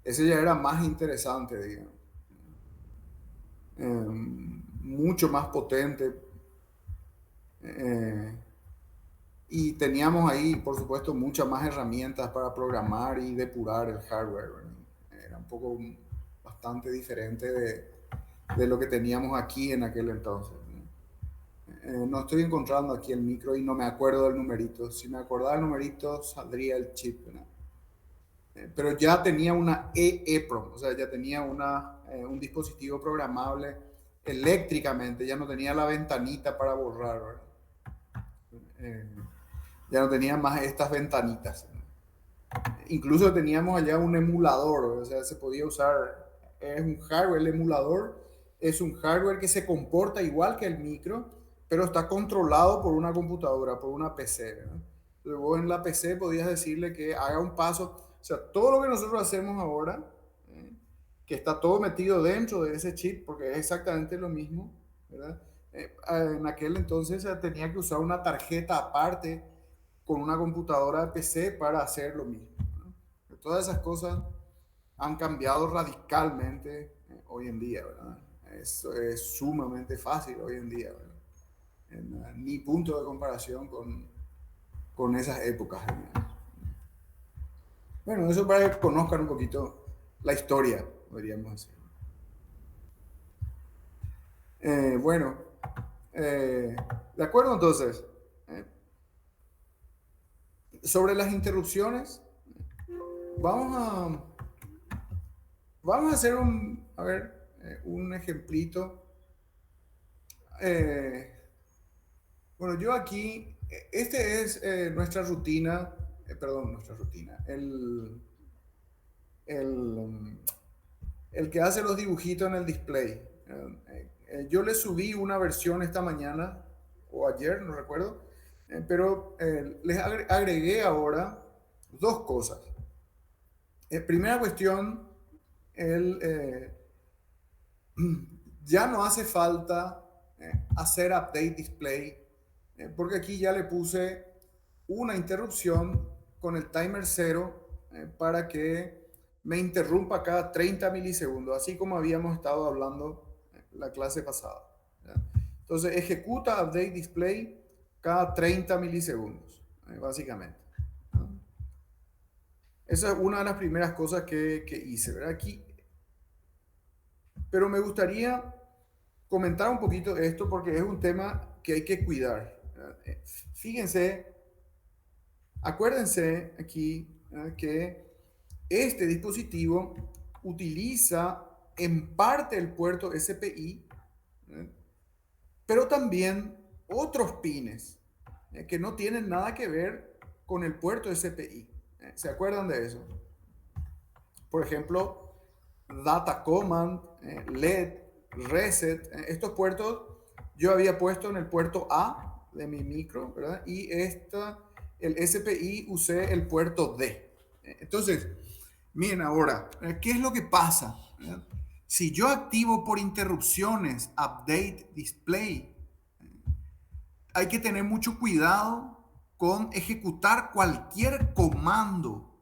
Ese ya era más interesante, digamos. Mucho más potente. Y teníamos ahí, por supuesto, muchas más herramientas para programar y depurar el hardware, ¿verdad? Era un poco bastante diferente de lo que teníamos aquí en aquel entonces. No estoy encontrando aquí el micro y no me acuerdo del numerito. Si me acordaba el numerito, saldría el chip, ¿verdad? Pero ya tenía una EEPROM, o sea, ya tenía un dispositivo programable eléctricamente, ya no tenía la ventanita para borrar, ¿verdad? Ya no tenía más estas ventanitas. Incluso teníamos allá un emulador, o sea, se podía usar, es un hardware, el emulador es un hardware que se comporta igual que el micro, pero está controlado por una computadora, por una PC, ¿verdad? Entonces vos en la PC podías decirle que haga un paso, o sea, todo lo que nosotros hacemos ahora, que está todo metido dentro de ese chip, porque es exactamente lo mismo, ¿verdad? En aquel entonces tenía que usar una tarjeta aparte con una computadora de PC para hacer lo mismo, ¿no? Todas esas cosas han cambiado radicalmente hoy en día, ¿verdad? Eso es sumamente fácil hoy en día, ¿verdad? Ni punto de comparación con esas épocas, ¿verdad? Bueno, eso para que conozcan un poquito la historia, podríamos decir. Bueno, de acuerdo entonces. Sobre las interrupciones, vamos a, vamos a hacer un ejemplito. Bueno, yo aquí, este es nuestra rutina, nuestra rutina, el, el que hace los dibujitos en el display. Yo le subí una versión esta mañana o ayer, no recuerdo, pero les agregué ahora dos cosas. Primera cuestión, ya no hace falta hacer update display, porque aquí ya le puse una interrupción con el timer 0 para que me interrumpa cada 30 milisegundos, así como habíamos estado hablando la clase pasada. ¿Ya? Entonces ejecuta update display cada 30 milisegundos, básicamente. ¿No? Esa es una de las primeras cosas que hice, ¿verdad? Aquí. Pero me gustaría comentar un poquito esto porque es un tema que hay que cuidar. Fíjense, acuérdense aquí que este dispositivo utiliza en parte el puerto SPI, pero también otros pines que no tienen nada que ver con el puerto SPI. ¿Se acuerdan de eso? Por ejemplo, Data Command, LED, Reset. Estos puertos yo había puesto en el puerto A de mi micro, ¿verdad? Y el SPI usé el puerto D. Entonces, miren ahora, ¿qué es lo que pasa? Si yo activo por interrupciones Update Display, hay que tener mucho cuidado con ejecutar cualquier comando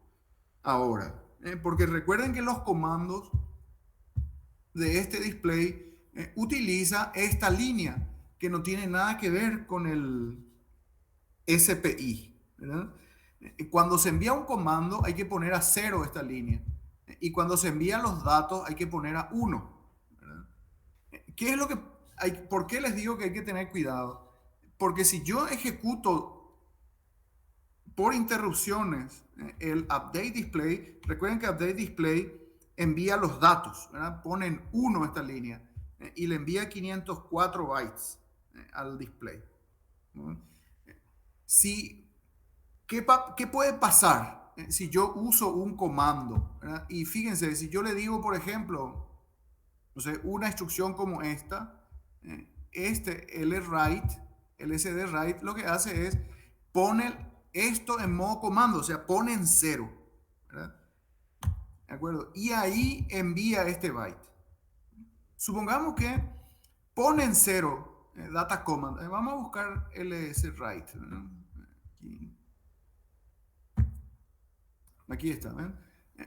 ahora. Porque recuerden que los comandos de este display utiliza esta línea que no tiene nada que ver con el SPI, ¿verdad? Cuando se envía un comando hay que poner a 0 esta línea y cuando se envían los datos hay que poner a 1, ¿verdad? ¿Qué es lo que ¿Por qué les digo que hay que tener cuidado? Porque si yo ejecuto por interrupciones el update display, recuerden que update display envía los datos, ¿verdad? Ponen 1 esta línea y le envía 504 bytes al display, ¿no? ¿Qué puede pasar si yo uso un comando, ¿verdad? Y fíjense, si yo le digo, por ejemplo, no sé, una instrucción como esta, LSD write, lo que hace es pone esto en modo comando, o sea, pone en 0, ¿verdad? ¿De acuerdo? Y ahí envía este byte. Supongamos que pone en 0 data command. Vamos a buscar lswrite, ¿verdad? Aquí está, ¿ven?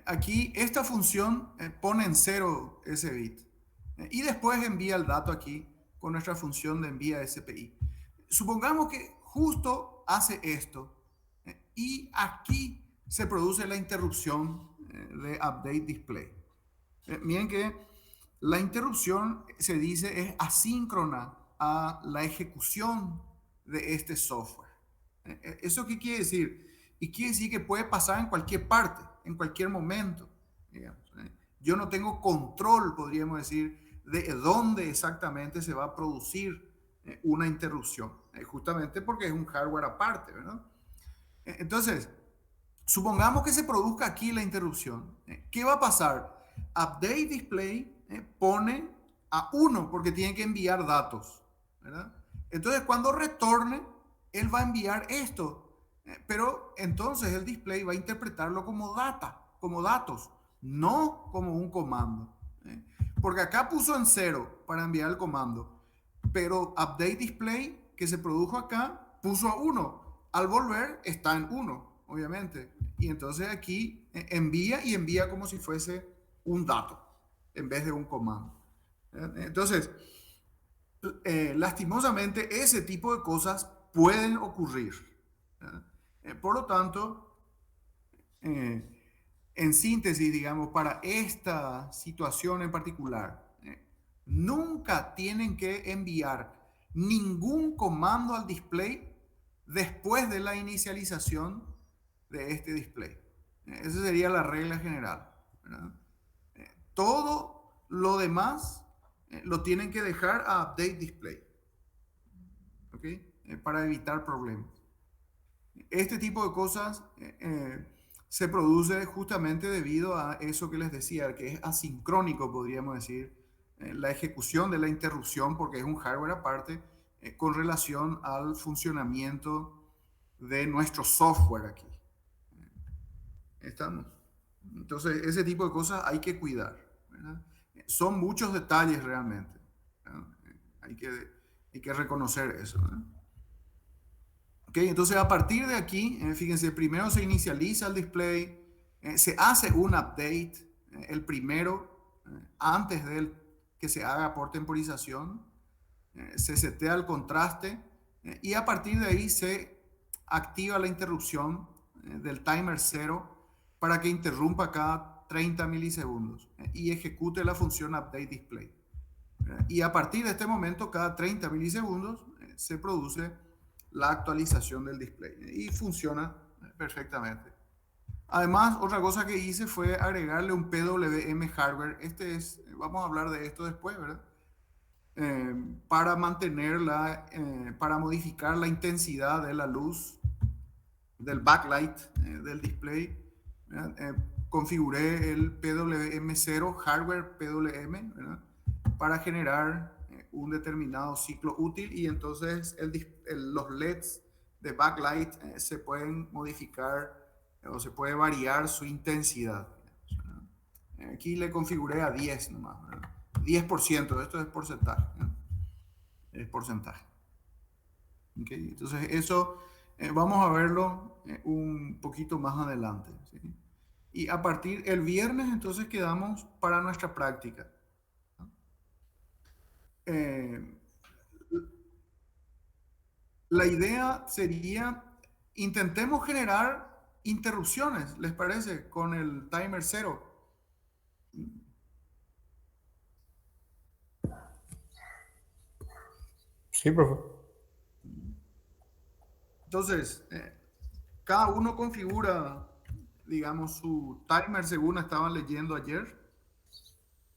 Aquí esta función pone en 0 ese bit. Y después envía el dato aquí con nuestra función de envía SPI. Supongamos que justo hace esto y aquí se produce la interrupción de update display. Miren que la interrupción se dice es asíncrona a la ejecución de este software. ¿Eso qué quiere decir? Y quiere decir que puede pasar en cualquier parte, en cualquier momento, digamos. Yo no tengo control, podríamos decir, de dónde exactamente se va a producir una interrupción, justamente porque es un hardware aparte, ¿verdad? Entonces, supongamos que se produzca aquí la interrupción. ¿Qué va a pasar? Update display pone a 1 porque tiene que enviar datos, ¿verdad? Entonces, cuando retorne, él va a enviar esto. Pero entonces el display va a interpretarlo como como datos, no como un comando. Porque acá puso en 0 para enviar el comando, pero update display que se produjo acá puso a 1. Al volver está en 1, obviamente. Y entonces aquí envía y envía como si fuese un dato en vez de un comando. Entonces, lastimosamente ese tipo de cosas pueden ocurrir. Por lo tanto, en síntesis, digamos, para esta situación en particular, nunca tienen que enviar ningún comando al display después de la inicialización de este display. Esa sería la regla general, ¿verdad? Todo lo demás lo tienen que dejar a update display, ¿ok? Para evitar problemas. Este tipo de cosas se produce justamente debido a eso que les decía, que es asincrónico, podríamos decir, la ejecución de la interrupción, porque es un hardware aparte, con relación al funcionamiento de nuestro software aquí. ¿Estamos? Entonces, ese tipo de cosas hay que cuidar, ¿verdad? Son muchos detalles realmente, ¿verdad? Hay que reconocer eso, ¿verdad? Ok, entonces a partir de aquí, fíjense, primero se inicializa el display, se hace un update, el primero, antes de que se haga por temporización, se setea el contraste y a partir de ahí se activa la interrupción del timer 0 para que interrumpa cada 30 milisegundos y ejecute la función update display. Y a partir de este momento, cada 30 milisegundos se produce la actualización del display y funciona perfectamente. Además, otra cosa que hice fue agregarle un PWM hardware. Vamos a hablar de esto después, ¿verdad? Para para modificar la intensidad de la luz del backlight del display. Configuré el PWM0 hardware PWM, ¿verdad? Para generar un determinado ciclo útil y entonces los LEDs de backlight se pueden modificar o se puede variar su intensidad. Aquí le configuré a 10 nomás, ¿verdad? 10%, esto es porcentaje, ¿no? Es porcentaje. Okay, entonces eso vamos a verlo un poquito más adelante, ¿sí? Y a partir el viernes entonces quedamos para nuestra práctica. La idea sería, intentemos generar interrupciones, ¿les parece? Con el timer 0. Sí, profe. Entonces, cada uno configura, digamos, su timer según estaban leyendo ayer,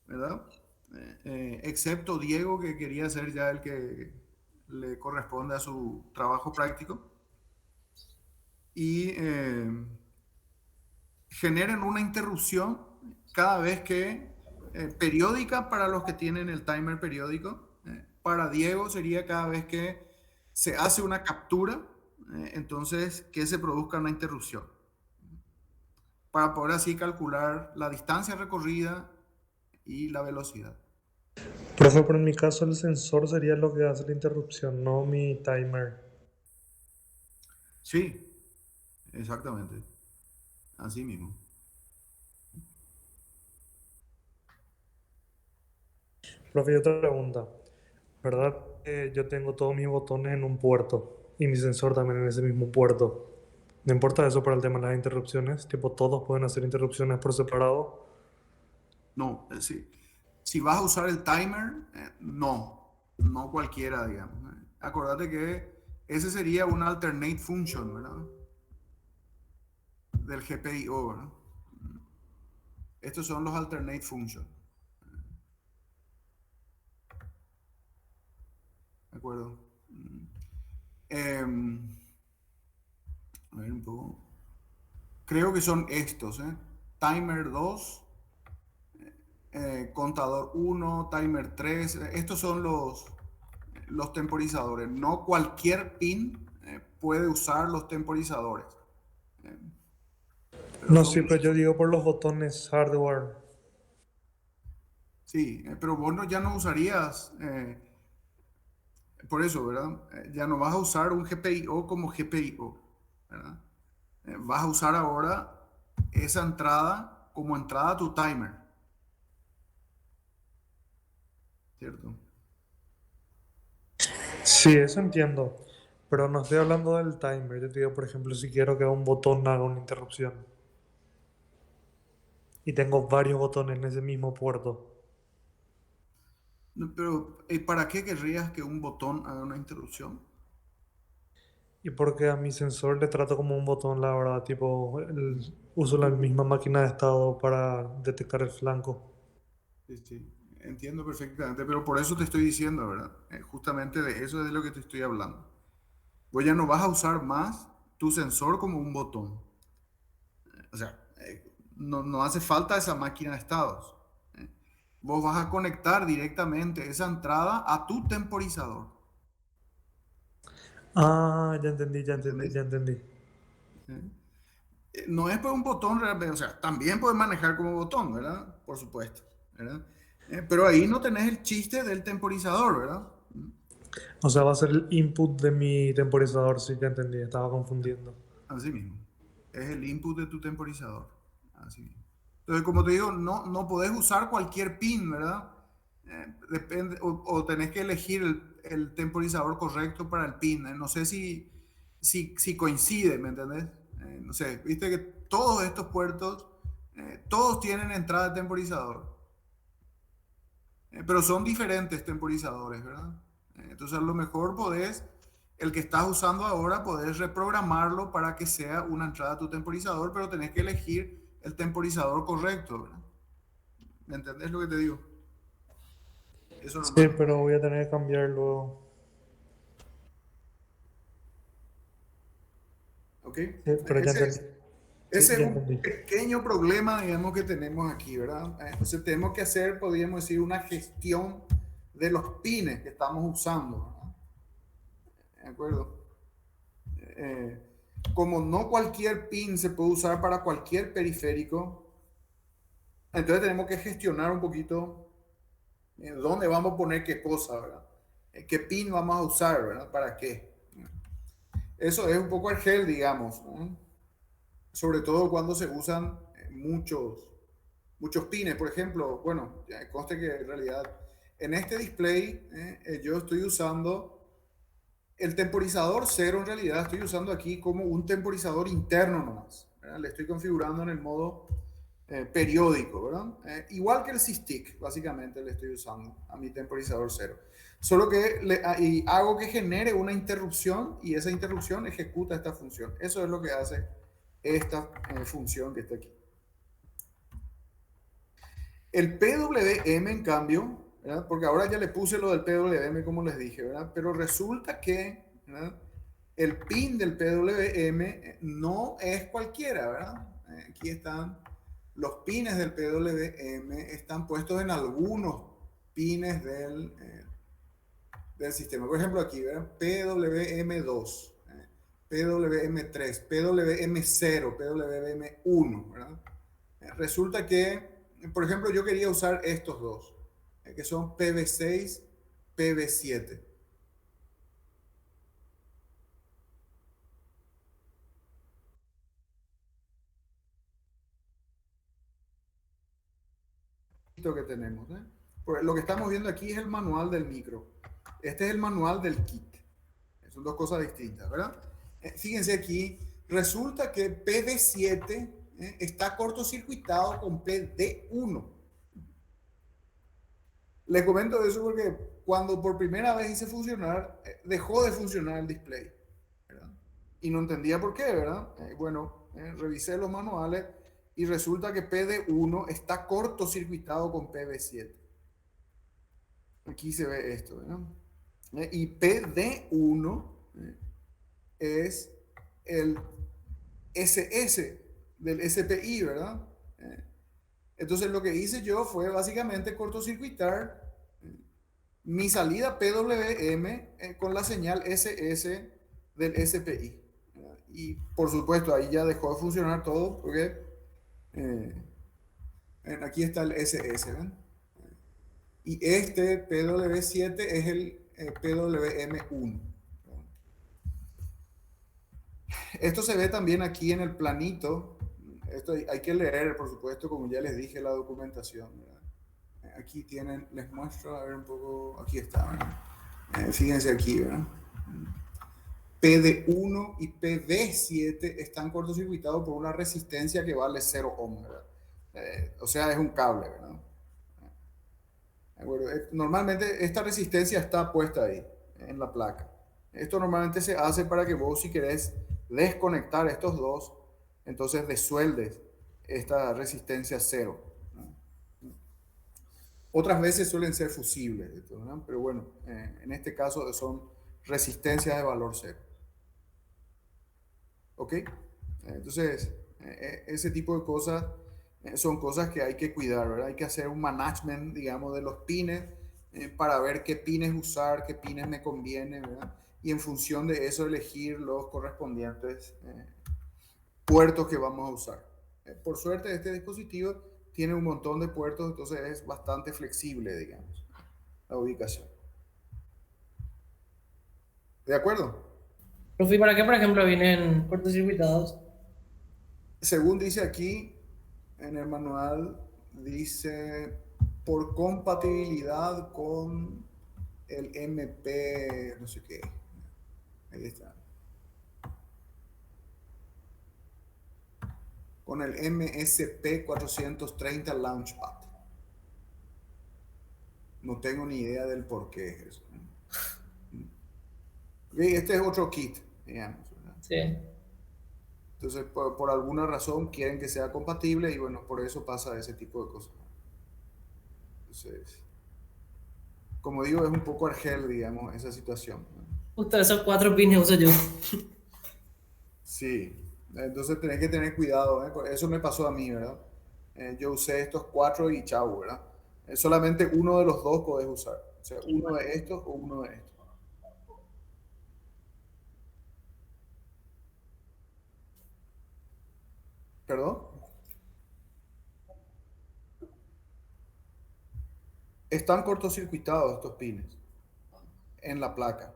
¿verdad? Excepto Diego, que quería ser ya el que le corresponde a su trabajo práctico. Y generen una interrupción cada vez que, periódica para los que tienen el timer periódico. Para Diego sería cada vez que se hace una captura, entonces que se produzca una interrupción. Para poder así calcular la distancia recorrida y la velocidad. Profe, pero en mi caso el sensor sería lo que hace la interrupción, no mi timer. Sí, exactamente. Así mismo. Profe, y otra pregunta. ¿Verdad? Yo tengo todos mis botones en un puerto y mi sensor también en ese mismo puerto. ¿No importa eso para el tema de las interrupciones? Tipo, todos pueden hacer interrupciones por separado. No, sí. Si vas a usar el timer, no cualquiera, digamos. Acordate que ese sería un alternate function, ¿verdad? Del GPIO, ¿verdad? Estos son los alternate functions. ¿De acuerdo? A ver un poco. Creo que son estos, ¿eh? Timer 2, contador 1, timer 3. Estos son los temporizadores. No cualquier pin puede usar los temporizadores. No, sí, pero yo digo por los botones hardware. Sí, pero vos ya no usarías, por eso, ¿verdad? Ya no vas a usar un GPIO como GPIO, ¿verdad? Vas a usar ahora esa entrada como entrada a tu timer. ¿Cierto? Sí, eso entiendo. Pero no estoy hablando del timer. Yo te digo, por ejemplo, si quiero que un botón haga una interrupción. Y tengo varios botones en ese mismo puerto. Pero, ¿para qué querrías que un botón haga una interrupción? Y porque a mi sensor le trato como un botón, la verdad, tipo, uso la misma máquina de estado para detectar el flanco. Sí, sí, entiendo perfectamente, pero por eso te estoy diciendo, ¿verdad? Justamente de eso es de lo que te estoy hablando. Vos ya no vas a usar más tu sensor como un botón. O sea, no hace falta esa máquina de estados. ¿Eh? Vos vas a conectar directamente esa entrada a tu temporizador. Ah, ya entendí, ya entendí, ¿Entendés? ya entendí. ¿Eh? No es por un botón realmente, o sea, también puedes manejar como botón, ¿verdad? Por supuesto, ¿verdad? Pero ahí no tenés el chiste del temporizador, ¿verdad? O sea, va a ser el input de mi temporizador, sí, ya entendí, estaba confundiendo. Así mismo. Es el input de tu temporizador. Así mismo. Entonces, como te digo, no podés usar cualquier pin, ¿verdad? Depende, o tenés que elegir el temporizador correcto para el pin. No sé si coincide, ¿me entendés? No sé, viste que todos estos puertos, todos tienen entrada de temporizador, pero son diferentes temporizadores, ¿verdad? Entonces, a lo mejor podés, el que estás usando ahora, podés reprogramarlo para que sea una entrada a tu temporizador, pero tenés que elegir el temporizador correcto, ¿verdad? ¿Me entendés lo que te digo? Eso Sí, nomás. pero voy a tener que cambiar luego. ¿Ok? Sí, pero ya entendí. Sí, Ese es ya un entendí. pequeño problema, digamos, que tenemos aquí, ¿verdad? Entonces tenemos que hacer, podríamos decir, una gestión de los pines que estamos usando, ¿verdad? ¿De acuerdo? Eh, Como no cualquier pin se puede usar para cualquier periférico, entonces tenemos que gestionar un poquito dónde vamos a poner qué cosa, ¿verdad? ¿Qué pin vamos a usar, ¿verdad? ¿Para qué? Eso es un poco el gel, digamos, ¿no? Sobre todo cuando se usan muchos pines. Por ejemplo, bueno, ya conste que en realidad en este display yo estoy usando el temporizador cero. En realidad estoy usando aquí como un temporizador interno nomás, ¿verdad? Le estoy configurando en el modo periódico, ¿verdad? Igual que el SysTick, básicamente le estoy usando a mi temporizador cero. Solo que y hago que genere una interrupción y esa interrupción ejecuta esta función. Eso es lo que hace esta función que está aquí. El PWM, en cambio, ¿verdad? Porque ahora ya le puse lo del PWM como les dije, ¿verdad? Pero resulta que, ¿verdad? El pin del PWM no es cualquiera, ¿verdad? Aquí están los pines del PWM, están puestos en algunos pines del sistema. Por ejemplo, aquí, ¿verdad? PWM2, PWM3, PWM0, PWM1, ¿verdad? Resulta que, por ejemplo, yo quería usar estos dos, que son PV6, PV7. Que tenemos, ¿eh? Pues lo que estamos viendo aquí es el manual del micro. Este es el manual del kit. Son dos cosas distintas, ¿verdad? Fíjense aquí, resulta que PD7 está cortocircuitado con PD1. Les comento eso porque cuando por primera vez hice funcionar, dejó de funcionar el display, ¿verdad? Y no entendía por qué, ¿verdad? Bueno, revisé los manuales y resulta que PD1 está cortocircuitado con PB7. Aquí se ve esto, ¿verdad? Y PD1 es el SS del SPI, ¿verdad? Entonces lo que hice yo fue básicamente cortocircuitar mi salida PWM con la señal SS del SPI. Y por supuesto ahí ya dejó de funcionar todo porque eh, aquí está el SS, ¿ven? Y este PW7 es el PWM1. Esto se ve también aquí en el planito. Esto hay que leer, por supuesto, como ya les dije, la documentación, ¿verdad? Aquí tienen, les muestro, a ver un poco, aquí está, ¿verdad? Fíjense aquí, ¿verdad? PD1 y PD7 están cortocircuitados por una resistencia que vale 0 ohm, ¿verdad? O sea, es un cable, ¿verdad? ¿De acuerdo? Normalmente esta resistencia está puesta ahí, en la placa. Esto normalmente se hace para que vos, si querés desconectar estos dos, entonces desueldes esta resistencia cero, ¿no? Otras veces suelen ser fusibles, ¿no? Pero bueno, en este caso son resistencias de valor cero. ¿Ok? Entonces, ese tipo de cosas son cosas que hay que cuidar, ¿verdad? Hay que hacer un management, digamos, de los pines para ver qué pines usar, qué pines me convienen, ¿verdad? Y en función de eso elegir los correspondientes puertos que vamos a usar. Por suerte, este dispositivo tiene un montón de puertos, entonces es bastante flexible, digamos, la ubicación. ¿De acuerdo? Profe, ¿para qué, por ejemplo, vienen cortocircuitados? Según dice aquí en el manual, dice por compatibilidad con el MP, no sé qué. Ahí está. Con el MSP 430 Launchpad. No tengo ni idea del por qué es eso. Este es otro kit, digamos, ¿verdad? Sí. Entonces, por alguna razón quieren que sea compatible y bueno, por eso pasa ese tipo de cosas. Entonces, como digo, es un poco argel, digamos, esa situación, ¿no? Justo esos 4 pines uso yo. Sí, entonces tenés que tener cuidado, ¿eh? Eso me pasó a mí, ¿verdad? Yo usé estos 4 y chau, ¿verdad? Solamente uno de los dos podés usar. O sea, uno de estos o uno de estos. ¿Perdón? Están cortocircuitados estos pines en la placa.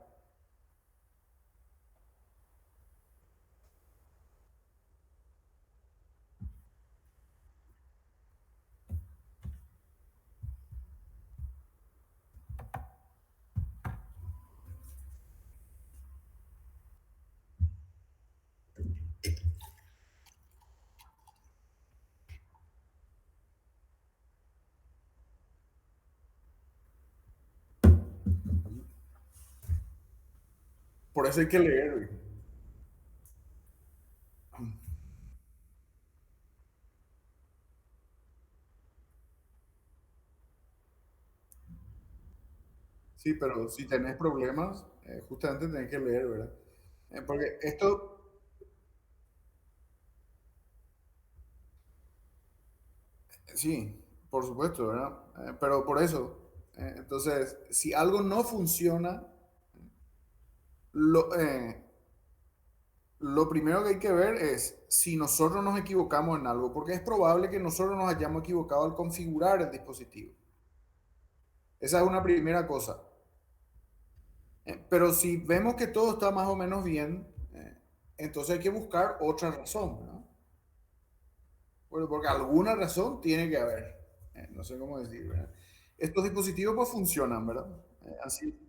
Por eso hay que leer. Sí, pero si tenés problemas, justamente tenés que leer, ¿verdad? Porque esto, sí, por supuesto, ¿verdad? Pero por eso, entonces, si algo no funciona, lo, eh, lo primero que hay que ver es si nosotros nos equivocamos en algo, porque es probable que nosotros nos hayamos equivocado al configurar el dispositivo. Esa es una primera cosa. Pero si vemos que todo está más o menos bien, entonces hay que buscar otra razón, ¿no? Bueno, porque alguna razón tiene que haber. No sé cómo decir, ¿verdad? Estos dispositivos pues funcionan, ¿verdad? Así.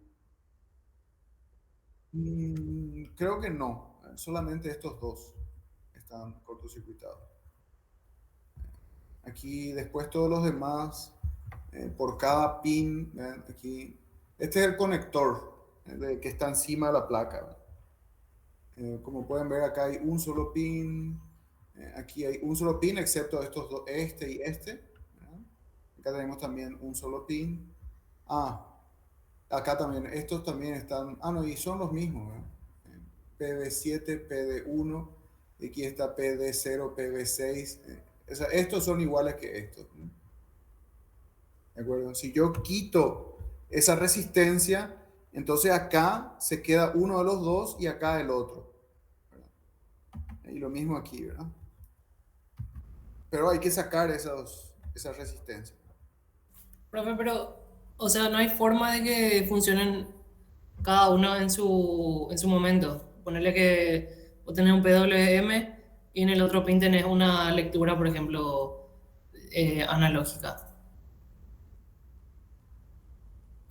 Creo que no. Solamente estos dos están cortocircuitados. Aquí después todos los demás, por cada pin, ¿ven? Aquí. Este es el conector que está encima de la placa, ¿verdad? Como pueden ver, acá hay un solo pin. Aquí hay un solo pin, excepto estos dos, este y este, ¿verdad? Acá tenemos también un solo pin. Acá también, estos también están. No, y son los mismos, ¿verdad? PD7, PD1, y aquí está PD0, PD6. O sea, estos son iguales que estos, ¿no? ¿De acuerdo? Si yo quito esa resistencia, entonces acá se queda uno de los dos y acá el otro, ¿verdad? Y lo mismo aquí, ¿verdad? Pero hay que sacar esas resistencias. Profe, pero, o sea, no hay forma de que funcionen cada uno en su momento. Ponerle que vos tenés un PWM y en el otro pin tenés una lectura, por ejemplo, analógica.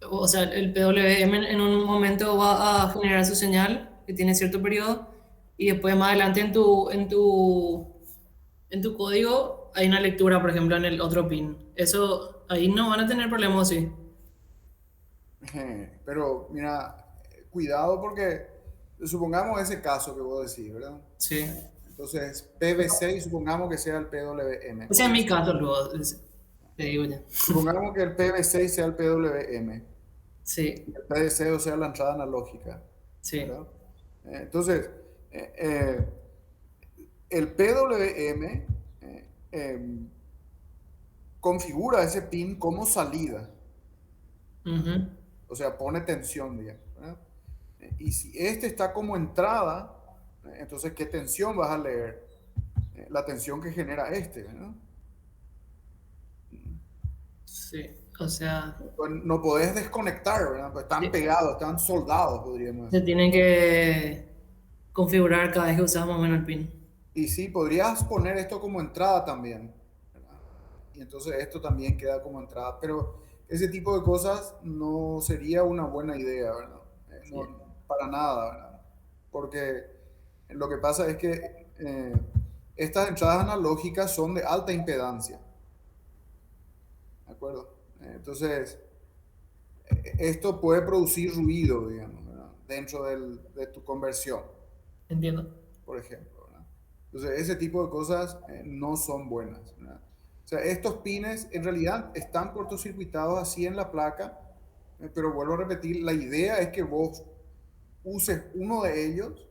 O sea, el PWM en un momento va a generar su señal que tiene cierto periodo y después más adelante en tu código hay una lectura, por ejemplo, en el otro pin. Eso ahí no van a tener problemas, sí. Pero mira, cuidado porque supongamos ese caso que vos decís, ¿verdad? Sí. Entonces, PV6, y supongamos que sea el PWM. Ese es mi caso, luego. Te digo ya. Supongamos que el PV6 sea el PWM Sí, y el PDC sea la entrada analógica, sí. ¿verdad? Entonces, el PWM configura ese pin como salida, Ujú. o sea, pone tensión, digamos, ¿verdad? Y si este está como entrada, entonces, ¿qué tensión vas a leer? La tensión que genera este, ¿verdad? Sí, o sea, Pues no podés desconectar, ¿verdad? Pues están sí, pegados, están soldados, podríamos se decir. tienen que configurar cada vez que usas más o menos el pin. Y sí, podrías poner esto como entrada también, ¿verdad? Y entonces esto también queda como entrada, pero ese tipo de cosas no sería una buena idea, ¿verdad? Sí. No, para nada, ¿verdad? Porque lo que pasa es que estas entradas analógicas son de alta impedancia, ¿de acuerdo? Entonces, esto puede producir ruido, digamos, ¿verdad? Dentro de tu conversión, Entiendo. por ejemplo, ¿verdad? Entonces, ese tipo de cosas no son buenas, ¿verdad? O sea, estos pines en realidad están cortocircuitados así en la placa, pero vuelvo a repetir, la idea es que vos uses uno de ellos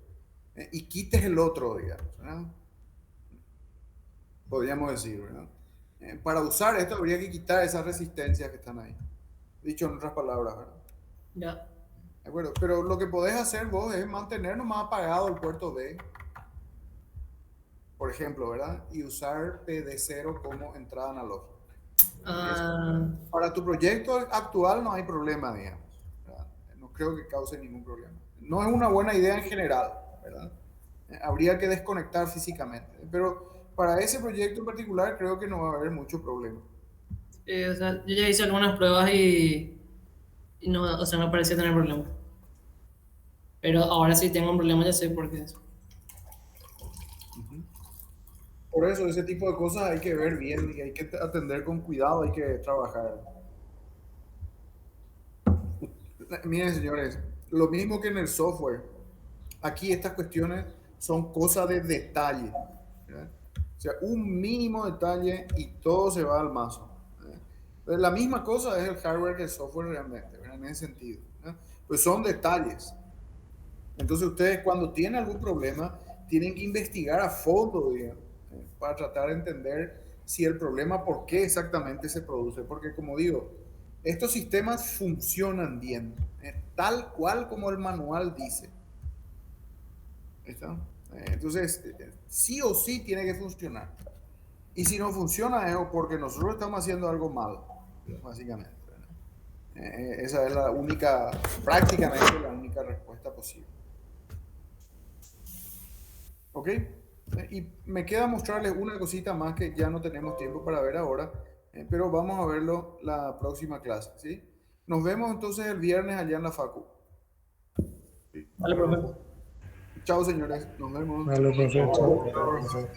y quites el otro, digamos, ¿verdad? Podríamos decir, ¿verdad? Para usar esto habría que quitar esas resistencias que están ahí. Dicho en otras palabras, ¿verdad? Ya. De acuerdo, pero lo que podés hacer vos es mantener nomás apagado el puerto D, por ejemplo, ¿verdad? Y usar PD0 como entrada analógica. Ah, Para tu proyecto actual no hay problema, digamos, ¿verdad? No creo que cause ningún problema. No es una buena idea en general, ¿verdad? Habría que desconectar físicamente, pero para ese proyecto en particular creo que no va a haber mucho problema. o sea, yo ya hice algunas pruebas y no, o sea, no parecía tener problema. Pero ahora sí tengo un problema, ya sé por qué es. Por eso, ese tipo de cosas hay que ver bien y hay que atender con cuidado, hay que trabajar. Miren, señores, lo mismo que en el software. Aquí estas cuestiones son cosas de detalle, ¿verdad? O sea, un mínimo detalle y todo se va al mazo, ¿verdad? Entonces, la misma cosa es el hardware que el software realmente, ¿verdad? En ese sentido, ¿verdad? Pues son detalles. Entonces ustedes cuando tienen algún problema tienen que investigar a fondo, digamos, para tratar de entender si el problema, por qué exactamente se produce. Porque como digo, estos sistemas funcionan bien, tal cual como el manual dice. ¿Está? Entonces, sí o sí tiene que funcionar. Y si no funciona es porque nosotros estamos haciendo algo mal, básicamente, ¿verdad? Esa es la única, prácticamente la única respuesta posible. ¿Ok? Y me queda mostrarles una cosita más que ya no tenemos tiempo para ver ahora, pero vamos a verlo la próxima clase, ¿sí? Nos vemos entonces el viernes allá en la Facu. Vale, profe. Chao, señores. Nos vemos. Vale, profe, chao. Chao.